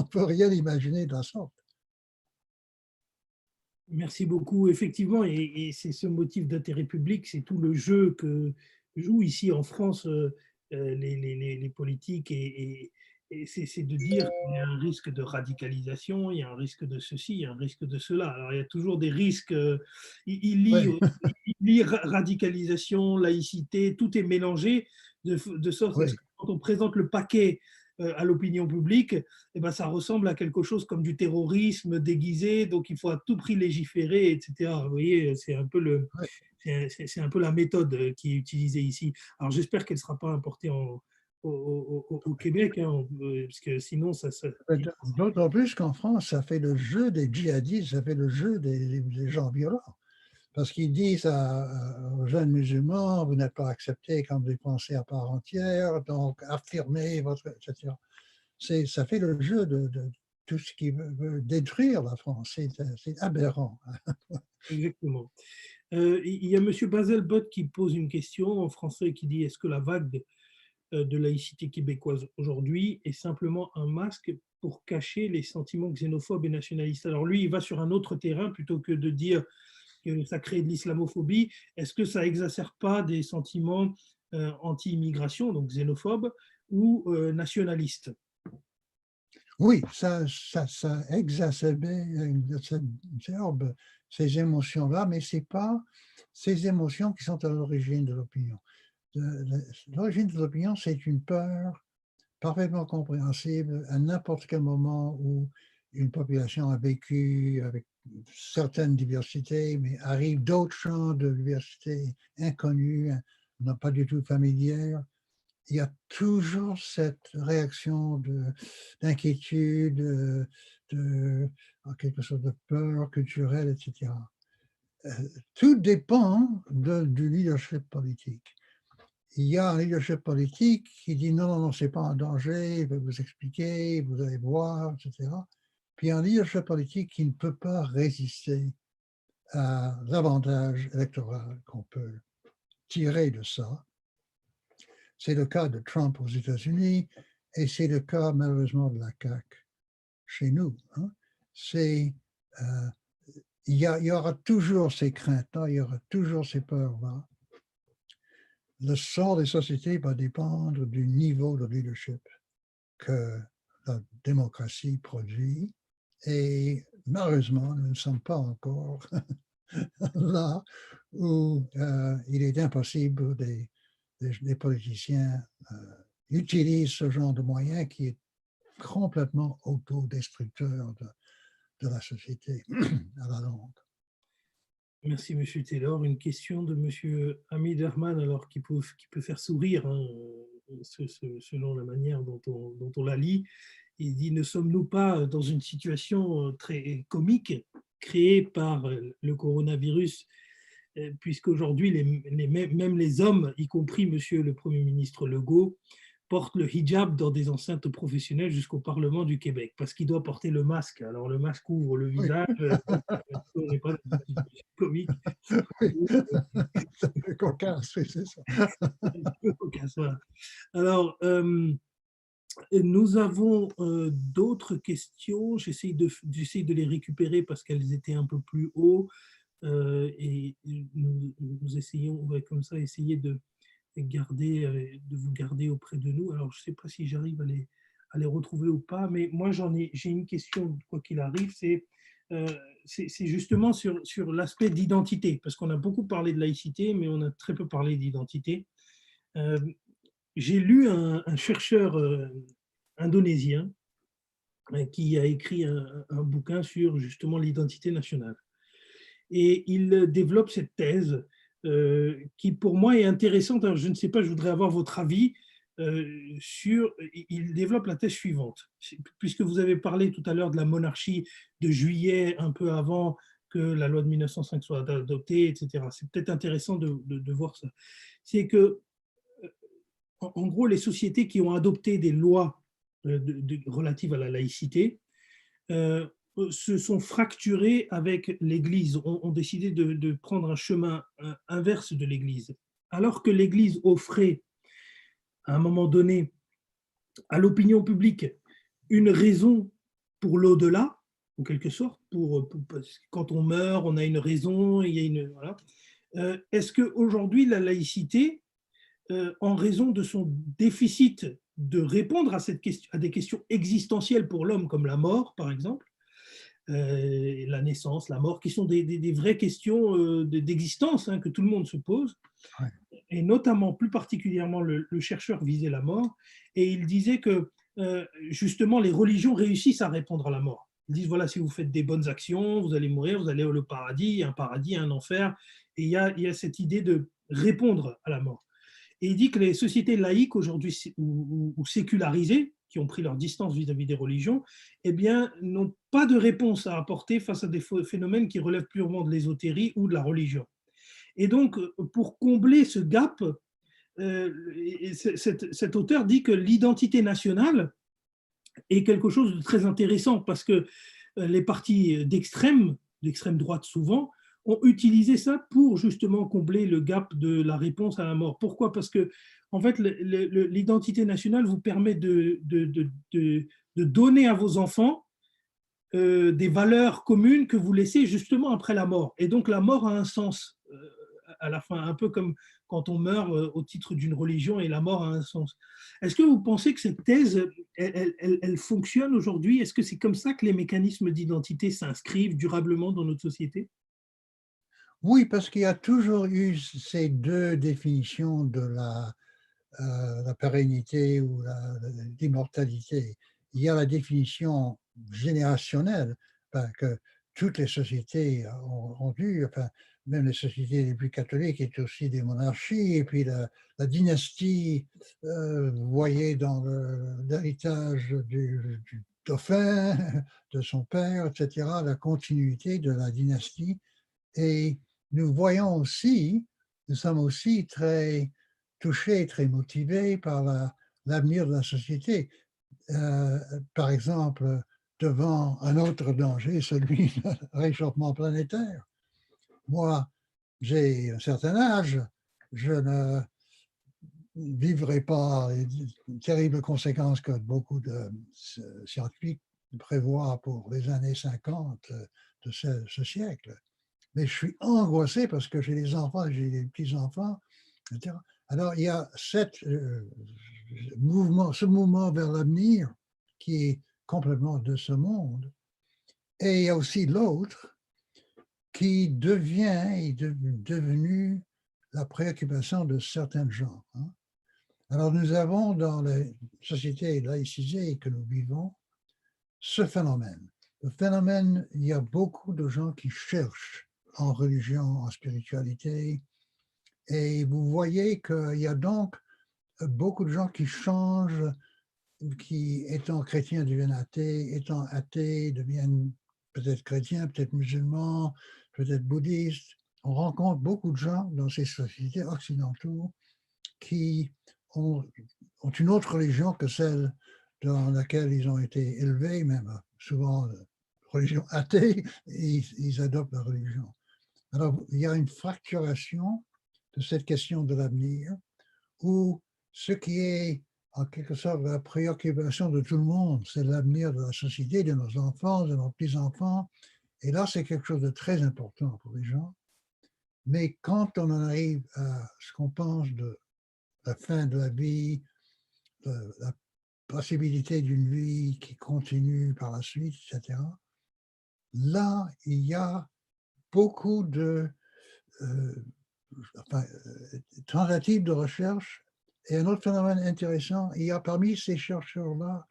peut rien imaginer de la sorte. Merci beaucoup. Effectivement, et c'est ce motif d'intérêt public, c'est tout le jeu que jouent ici en France les politiques, et c'est de dire qu'il y a un risque de radicalisation, il y a un risque de ceci, il y a un risque de cela. Alors, il y a toujours des risques. Il lie radicalisation, laïcité, tout est mélangé de sorte que quand on présente le paquet à l'opinion publique, eh ben, ça ressemble à quelque chose comme du terrorisme déguisé, donc il faut à tout prix légiférer, etc. Vous voyez, c'est un peu la méthode qui est utilisée ici. Alors j'espère qu'elle ne sera pas importée au Québec, hein, parce que sinon ça... D'autant plus qu'en France, ça fait le jeu des djihadistes, ça fait le jeu des gens violents. Parce qu'ils disent aux jeunes musulmans, vous n'êtes pas acceptés comme des pensées à part entière, donc affirmez votre... etc. Ça fait le jeu de tout ce qui veut détruire la France. C'est aberrant. Exactement. Il y a M. Bazelbot qui pose une question en français qui dit, est-ce que la vague de laïcité québécoise aujourd'hui est simplement un masque pour cacher les sentiments xénophobes et nationalistes? Alors lui, il va sur un autre terrain plutôt que de dire que ça crée de l'islamophobie. Est-ce que ça exacerbe pas des sentiments anti-immigration, donc xénophobes ou nationalistes? Oui, ça exacerbe ces émotions-là, mais ce n'est pas ces émotions qui sont à l'origine de l'opinion. L'origine de l'opinion, c'est une peur parfaitement compréhensible à n'importe quel moment où une population a vécu avec certaines diversités, mais arrivent d'autres champs de diversité inconnus, non pas du tout familières. Il y a toujours cette réaction d'inquiétude, en quelque sorte de peur culturelle, etc. Tout dépend du leadership politique. Il y a un leadership politique qui dit non, non, ce n'est pas un danger, il va vous expliquer, vous allez voir, etc. Puis un leadership politique qui ne peut pas résister à l'avantage électoral qu'on peut tirer de ça. C'est le cas de Trump aux États-Unis et c'est le cas malheureusement de la CAQ chez nous. Hein. Il y aura toujours ces craintes-là, il y aura toujours ces peurs-là. Le sort des sociétés va dépendre du niveau de leadership que la démocratie produit. Et malheureusement, nous ne sommes pas encore là où il est impossible des politiciens utilisent ce genre de moyen qui est complètement autodestructeur de la société à la longue. Merci, M. Taylor. Une question de M. Hamid Rahman, alors qui peut faire sourire, hein, selon la manière dont on la lit. Il dit, ne sommes-nous pas dans une situation très comique créée par le coronavirus, puisqu'aujourd'hui, même les hommes, y compris M. le Premier ministre Legault, porte le hijab dans des enceintes professionnelles jusqu'au Parlement du Québec, parce qu'il doit porter le masque. Alors, le masque ouvre le visage, on n'est pas dans une situation comique. Oui. C'est un peu cocasse, oui, c'est ça. Un peu cocasse, voilà. Alors, nous avons d'autres questions. J'essaie de les récupérer parce qu'elles étaient un peu plus haut. Et nous essayons, on va comme ça essayer de vous garder auprès de nous. Alors, je ne sais pas si j'arrive à les retrouver ou pas, mais moi, j'ai une question, quoi qu'il arrive, c'est justement sur l'aspect d'identité, parce qu'on a beaucoup parlé de laïcité, mais on a très peu parlé d'identité. J'ai lu un chercheur indonésien qui a écrit un bouquin sur justement l'identité nationale. Et il développe cette thèse qui pour moi est intéressante. Alors, je ne sais pas, je voudrais avoir votre avis il développe la thèse suivante. Puisque vous avez parlé tout à l'heure de la monarchie de juillet, un peu avant que la loi de 1905 soit adoptée, etc. C'est peut-être intéressant de voir ça. C'est que, en gros, les sociétés qui ont adopté des lois relatives à la laïcité se sont fracturées avec l'Église, ont décidé de prendre un chemin inverse de l'Église. Alors que l'Église offrait, à un moment donné, à l'opinion publique, une raison pour l'au-delà, en quelque sorte, quand on meurt, on a une raison, il y a une... Voilà. Est-ce qu'aujourd'hui, la laïcité, en raison de son déficit de répondre à des questions existentielles pour l'homme, comme la mort, par exemple, la naissance, la mort, qui sont des vraies questions d'existence que tout le monde se pose, ouais. Et notamment, plus particulièrement, le chercheur visait la mort, et il disait que justement, les religions réussissent à répondre à la mort. Ils disent, voilà, si vous faites des bonnes actions, vous allez mourir, vous allez au paradis, un enfer, et il y a cette idée de répondre à la mort. Et il dit que les sociétés laïques aujourd'hui ou sécularisées, qui ont pris leur distance vis-à-vis des religions, eh bien, n'ont pas de réponse à apporter face à des phénomènes qui relèvent purement de l'ésotérie ou de la religion. Et donc, pour combler ce gap, cet auteur dit que l'identité nationale est quelque chose de très intéressant parce que les partis d'extrême droite souvent, ont utilisé ça pour justement combler le gap de la réponse à la mort. Pourquoi ? Parce que, en fait, l'identité nationale vous permet de donner à vos enfants des valeurs communes que vous laissez justement après la mort. Et donc, la mort a un sens à la fin, un peu comme quand on meurt au titre d'une religion et la mort a un sens. Est-ce que vous pensez que cette thèse, elle fonctionne aujourd'hui ? Est-ce que c'est comme ça que les mécanismes d'identité s'inscrivent durablement dans notre société ? Oui, parce qu'il y a toujours eu ces deux définitions de la pérennité ou l'immortalité. Il y a la définition générationnel, que toutes les sociétés ont dû, même les sociétés les plus catholiques étaient aussi des monarchies, et puis la dynastie, vous voyez dans l'héritage du dauphin, de son père, etc., la continuité de la dynastie. Et nous voyons aussi, nous sommes aussi très touchés, très motivés par l'avenir de la société. Par exemple, devant un autre danger, celui du réchauffement planétaire. Moi, j'ai un certain âge, je ne vivrai pas les terribles conséquences que beaucoup de scientifiques prévoient pour les années 50 de ce siècle. Mais je suis angoissé parce que j'ai des enfants, j'ai des petits-enfants, etc. Alors, il y a ce mouvement vers l'avenir qui est complètement de ce monde. Et il y a aussi l'autre qui est devenu la préoccupation de certains gens. Alors, nous avons dans les sociétés laïcisées que nous vivons ce phénomène. Le phénomène, il y a beaucoup de gens qui cherchent en religion, en spiritualité, et vous voyez qu'il y a donc beaucoup de gens qui changent, qui étant chrétiens deviennent athées, étant athées deviennent peut-être chrétiens, peut-être musulmans, peut-être bouddhistes. On rencontre beaucoup de gens dans ces sociétés occidentales qui ont une autre religion que celle dans laquelle ils ont été élevés, même souvent religion athée, et ils adoptent la religion. Alors, il y a une fracturation de cette question de l'avenir, où ce qui est en quelque sorte la préoccupation de tout le monde, c'est l'avenir de la société, de nos enfants, de nos petits-enfants. Et là, c'est quelque chose de très important pour les gens. Mais quand on en arrive à ce qu'on pense de la fin de la vie, de la possibilité d'une vie qui continue par la suite, etc., là, il y a beaucoup de tentatives de recherche. Et un autre phénomène intéressant, il y a parmi ces chercheurs-là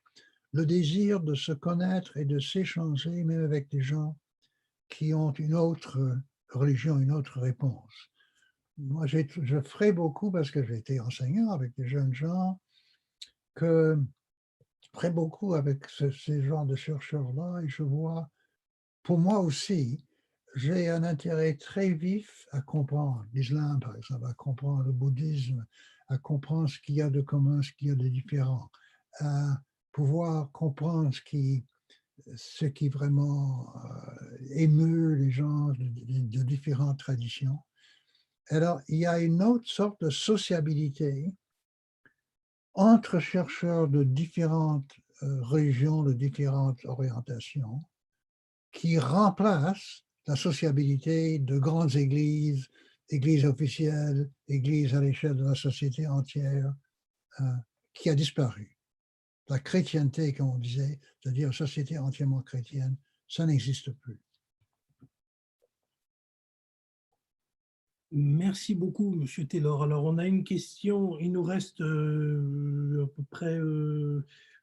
le désir de se connaître et de s'échanger, même avec des gens qui ont une autre religion, une autre réponse. Moi, je ferai beaucoup, parce que j'ai été enseignant avec des jeunes gens, que je ferai beaucoup avec ces genres de chercheurs-là, et je vois, pour moi aussi, j'ai un intérêt très vif à comprendre l'islam, par exemple, à comprendre le bouddhisme, à comprendre ce qu'il y a de commun, ce qu'il y a de différent, à pouvoir comprendre ce qui vraiment émeut les gens de différentes traditions. Alors, il y a une autre sorte de sociabilité entre chercheurs de différentes religions, de différentes orientations, qui remplace la sociabilité de grandes églises, églises officielles, églises à l'échelle de la société entière, qui a disparu. La chrétienté, comme on disait, c'est-à-dire société entièrement chrétienne, ça n'existe plus. Merci beaucoup, Monsieur Taylor. Alors, on a une question, il nous reste à peu près,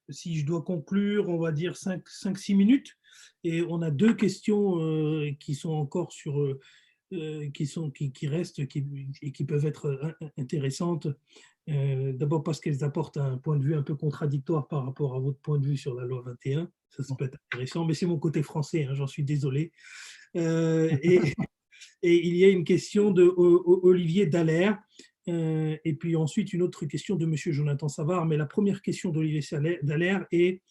si je dois conclure, on va dire 5-6 minutes. Et on a deux questions qui sont encore sur, qui restent et qui peuvent être intéressantes. D'abord parce qu'elles apportent un point de vue un peu contradictoire par rapport à votre point de vue sur la loi 21. Ça peut être intéressant, mais c'est mon côté français, j'en suis désolé. Et il y a une question de Olivier Dallaire, et puis ensuite une autre question de Monsieur Jonathan Savard. Mais la première question d'Olivier Dallaire est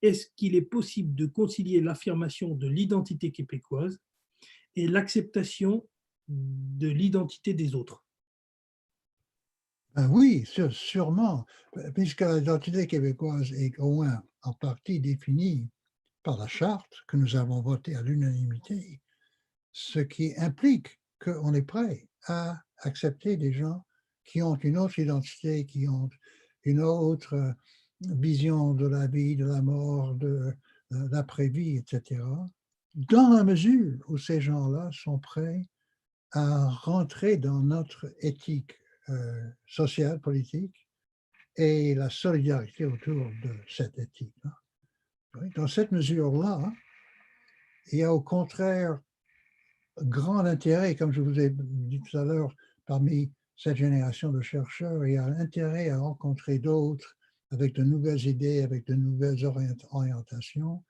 est-ce qu'il est possible de concilier l'affirmation de l'identité québécoise et l'acceptation de l'identité des autres? Oui, sûrement, puisque l'identité québécoise est au moins en partie définie par la charte que nous avons votée à l'unanimité, ce qui implique qu'on est prêt à accepter des gens qui ont une autre identité, qui ont une autre vision de la vie, de la mort, de l'après-vie, etc., dans la mesure où ces gens-là sont prêts à rentrer dans notre éthique sociale, politique, et la solidarité autour de cette éthique. dans cette mesure-là, il y a au contraire grand intérêt, comme je vous ai dit tout à l'heure, parmi cette génération de chercheurs, il y a intérêt à rencontrer d'autres avec de nouvelles idées, avec de nouvelles orientations.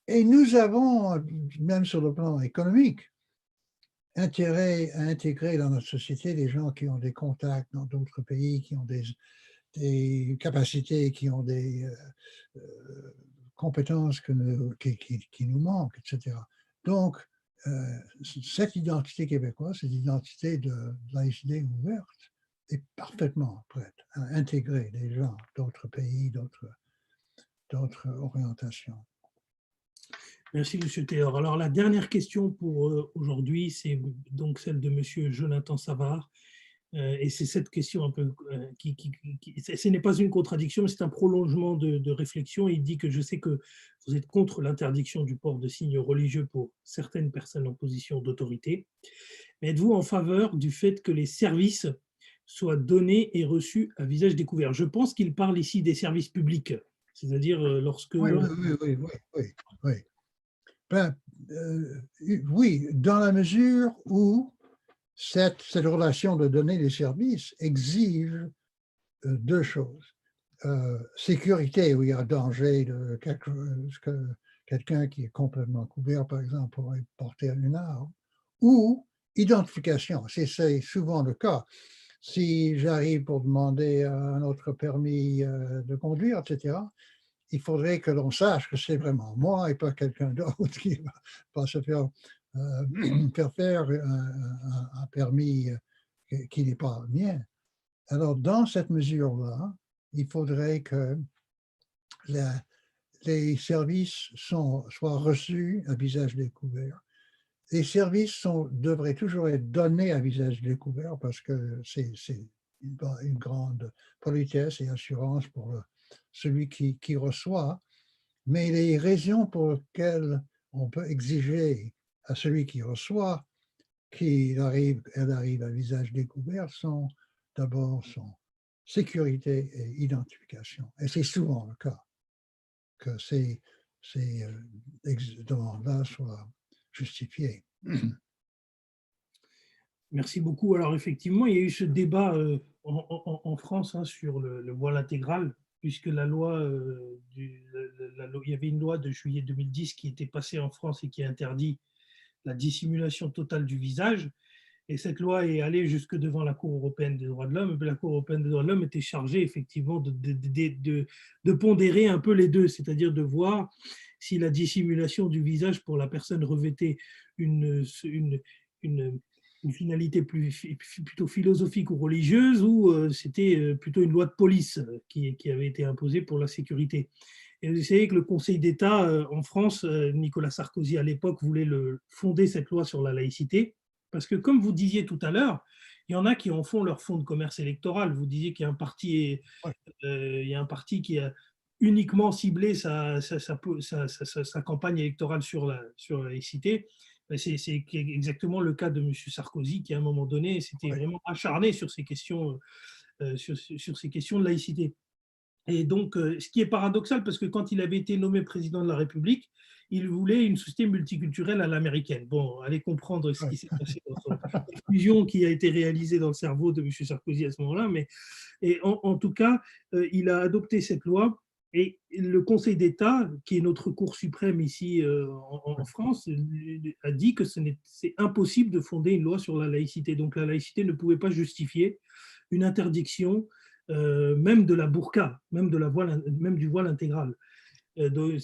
Et nous avons, même sur le plan économique, intérêt à intégrer dans notre société des gens qui ont des contacts dans d'autres pays, qui ont des capacités, qui ont des compétences qui nous manquent, etc. Donc, cette identité québécoise, cette identité de laïcité ouverte, est parfaitement prête à intégrer des gens d'autres pays, d'autres orientations. Merci, M. Taylor. Alors, la dernière question pour aujourd'hui, c'est donc celle de M. Jonathan Savard. Et c'est cette question un peu ce n'est pas une contradiction, mais c'est un prolongement de réflexion. Il dit que je sais que vous êtes contre l'interdiction du port de signes religieux pour certaines personnes en position d'autorité. Mais êtes-vous en faveur du fait que les services soient donnés et reçus à visage découvert? Je pense qu'il parle ici des services publics, c'est-à-dire lorsque… Oui. Ben, oui, dans la mesure où cette relation de donner des services exige deux choses. Sécurité, où il y a danger de quelqu'un qui est complètement couvert, par exemple, pourrait porter une arme, ou identification, c'est souvent le cas. Si j'arrive pour demander un autre permis de conduire, etc., il faudrait que l'on sache que c'est vraiment moi et pas quelqu'un d'autre qui va se faire faire un permis qui n'est pas mien. Alors, dans cette mesure-là, il faudrait que les services soient reçus à visage découvert. Les services devraient toujours être donnés à visage découvert parce que c'est une grande politesse et assurance pour celui qui reçoit. Mais les raisons pour lesquelles on peut exiger à celui qui reçoit qu'elle arrive à visage découvert sont d'abord son sécurité et identification. Et c'est souvent le cas que ces demandes-là soient justifiées. Merci beaucoup. Alors effectivement, il y a eu ce débat en France sur le voile intégral, puisque la loi, il y avait une loi de juillet 2010 qui était passée en France et qui interdit la dissimulation totale du visage. Et cette loi est allée jusque devant la Cour européenne des droits de l'homme. La Cour européenne des droits de l'homme était chargée effectivement de pondérer un peu les deux, c'est-à-dire de voir si la dissimulation du visage pour la personne revêtait une finalité plutôt philosophique ou religieuse, ou c'était plutôt une loi de police qui avait été imposée pour la sécurité. Et vous savez que le Conseil d'État en France, Nicolas Sarkozy à l'époque voulait fonder cette loi sur la laïcité, parce que comme vous disiez tout à l'heure, il y en a qui en font leur fonds de commerce électoral. Vous disiez qu'il y a un parti, qui a uniquement ciblé sa campagne électorale sur la laïcité. C'est exactement le cas de M. Sarkozy qui, à un moment donné, s'était vraiment acharné sur ces questions, sur ces questions de laïcité. Et donc, ce qui est paradoxal, parce que quand il avait été nommé président de la République, il voulait une société multiculturelle à l'américaine. Bon, allez comprendre ce qui s'est passé dans la fusion qui a été réalisée dans le cerveau de M. Sarkozy à ce moment-là. Mais en tout cas, il a adopté cette loi. Et le Conseil d'État, qui est notre Cour suprême ici en France, a dit que c'est impossible de fonder une loi sur la laïcité. Donc la laïcité ne pouvait pas justifier une interdiction même de la burqa, même du voile intégral. Donc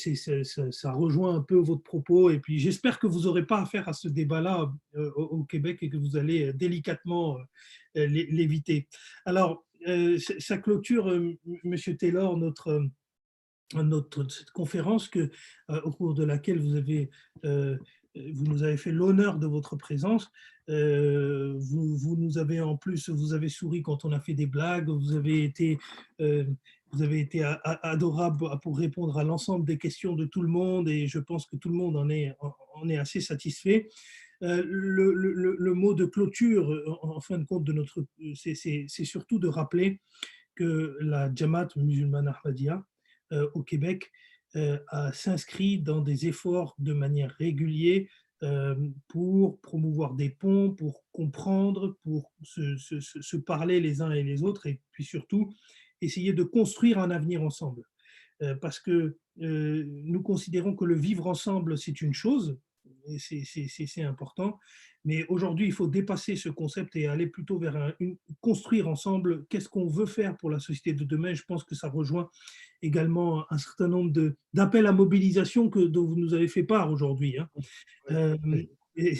ça rejoint un peu votre propos, et puis j'espère que vous n'aurez pas affaire à ce débat-là au Québec et que vous allez délicatement l'éviter. Alors, ça clôture, M. Taylor, notre conférence au cours de laquelle vous nous avez fait l'honneur de votre présence. Vous nous avez en plus, vous avez souri quand on a fait des blagues, vous avez été adorable pour répondre à l'ensemble des questions de tout le monde, et je pense que tout le monde en est assez satisfait. Le mot de clôture, en fin de compte, c'est surtout de rappeler que la Jamaat musulmane Ahmadiyya au Québec s'inscrit dans des efforts de manière régulière pour promouvoir des ponts, pour comprendre, pour se parler les uns et les autres, et puis surtout essayer de construire un avenir ensemble. Parce que nous considérons que le vivre ensemble, c'est une chose, et c'est important, mais aujourd'hui, il faut dépasser ce concept et aller plutôt vers construire ensemble qu'est-ce qu'on veut faire pour la société de demain. Je pense que ça rejoint également un certain nombre d'appels à mobilisation dont vous nous avez fait part aujourd'hui. Hein. Et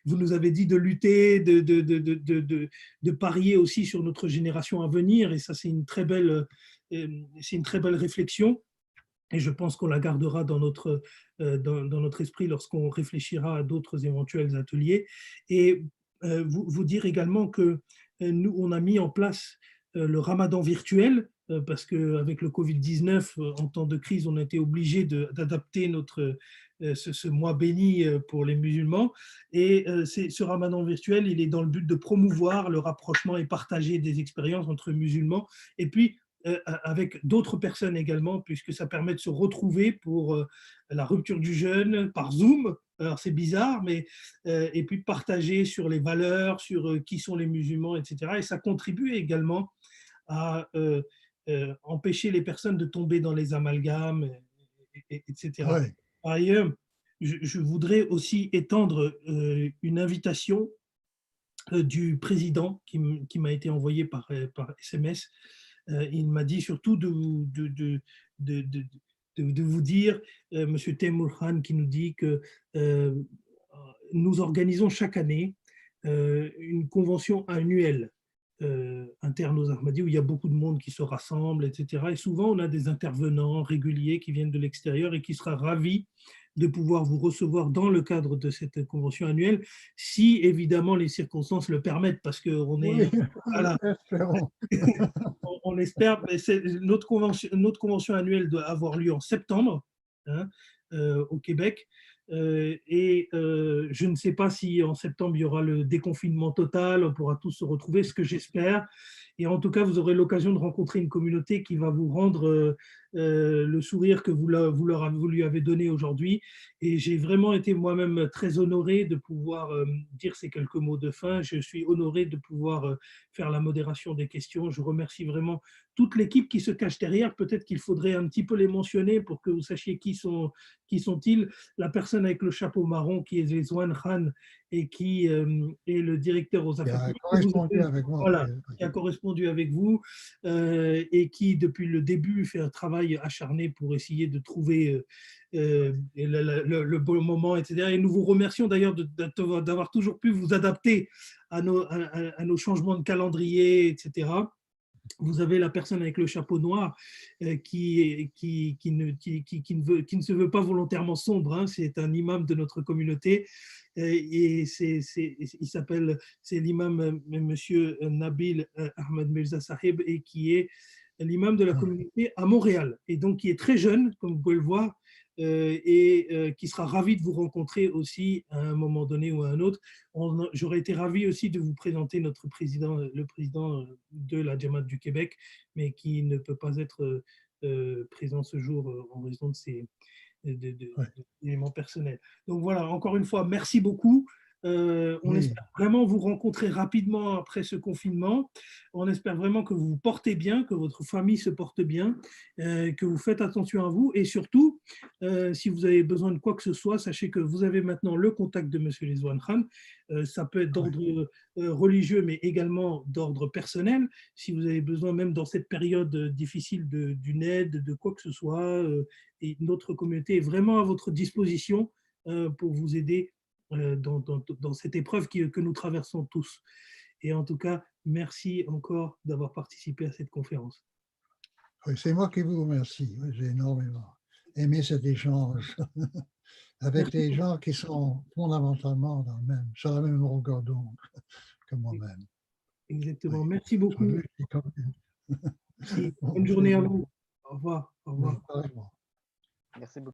vous nous avez dit de lutter, de parier aussi sur notre génération à venir, et ça c'est une très belle réflexion, et je pense qu'on la gardera dans notre esprit lorsqu'on réfléchira à d'autres éventuels ateliers. Et vous dire également que nous, on a mis en place le ramadan virtuel, parce qu'avec le Covid-19, en temps de crise, on a été obligé d'adapter ce mois béni pour les musulmans. Et ce ramadan virtuel, il est dans le but de promouvoir le rapprochement et partager des expériences entre musulmans. Et puis, avec d'autres personnes également, puisque ça permet de se retrouver pour la rupture du jeûne par Zoom. Alors c'est bizarre, mais et puis partager sur les valeurs, sur qui sont les musulmans, etc. Et ça contribue également à empêcher les personnes de tomber dans les amalgames, etc. Oui. Par ailleurs, je voudrais aussi étendre une invitation du président qui m'a été envoyée par SMS. Il m'a dit surtout de vous dire, Monsieur Temur Khan, qui nous dit que nous organisons chaque année une convention annuelle interne aux Ahmadis, où il y a beaucoup de monde qui se rassemble, etc. Et souvent, on a des intervenants réguliers qui viennent de l'extérieur et qui sera ravis de pouvoir vous recevoir dans le cadre de cette convention annuelle, si évidemment les circonstances le permettent, parce qu'on est... Oui, voilà. espérons. On espère, mais notre convention annuelle doit avoir lieu en septembre, hein, au Québec. Et je ne sais pas si en septembre il y aura le déconfinement total, on pourra tous se retrouver, ce que j'espère. Et en tout cas, vous aurez l'occasion de rencontrer une communauté qui va vous rendre le sourire que vous lui avez donné aujourd'hui. Et j'ai vraiment été moi-même très honoré de pouvoir dire ces quelques mots de fin. Je suis honoré de pouvoir faire la modération des questions. Je remercie vraiment toute l'équipe qui se cache derrière. Peut-être qu'il faudrait un petit peu les mentionner pour que vous sachiez qui sont-ils. La personne avec le chapeau marron qui est Rizwan Khan et qui est le directeur aux affaires publiques. Qui a correspondu avec moi. Voilà, qui a correspondu avec vous et qui, depuis le début, fait un travail acharné pour essayer de trouver le bon moment, etc. Et nous vous remercions d'ailleurs d'avoir toujours pu vous adapter à nos changements de calendrier, etc. Vous avez la personne avec le chapeau noir qui ne se veut pas volontairement sombre, hein, c'est un imam de notre communauté et c'est l'imam Monsieur Nabil Ahmed Mirza Sahib, et qui est l'imam de la communauté à Montréal, et donc qui est très jeune, comme vous pouvez le voir, et qui sera ravi de vous rencontrer aussi à un moment donné ou à un autre. J'aurais été ravi aussi de vous présenter le président de la Jamaat du Québec, mais qui ne peut pas être présent ce jour en raison de ses éléments personnels. Donc voilà, encore une fois, merci beaucoup. On espère vraiment vous rencontrer rapidement après ce confinement. On espère vraiment que vous vous portez bien, que votre famille se porte bien, que vous faites attention à vous, et surtout, si vous avez besoin de quoi que ce soit, sachez que vous avez maintenant le contact de M. Rizwan Khan. Ça peut être d'ordre religieux, mais également d'ordre personnel. Si vous avez besoin, même dans cette période difficile, d'une aide, de quoi que ce soit, et notre communauté est vraiment à votre disposition pour vous aider dans cette épreuve que nous traversons tous. Et en tout cas, merci encore d'avoir participé à cette conférence. Oui, c'est moi qui vous remercie. J'ai énormément aimé cet échange avec des gens qui sont fondamentalement sur la même longueur d'onde que moi-même. Exactement. Oui. Merci beaucoup. Merci. Bonne journée à vous. Au revoir. Au revoir. Oui, merci beaucoup.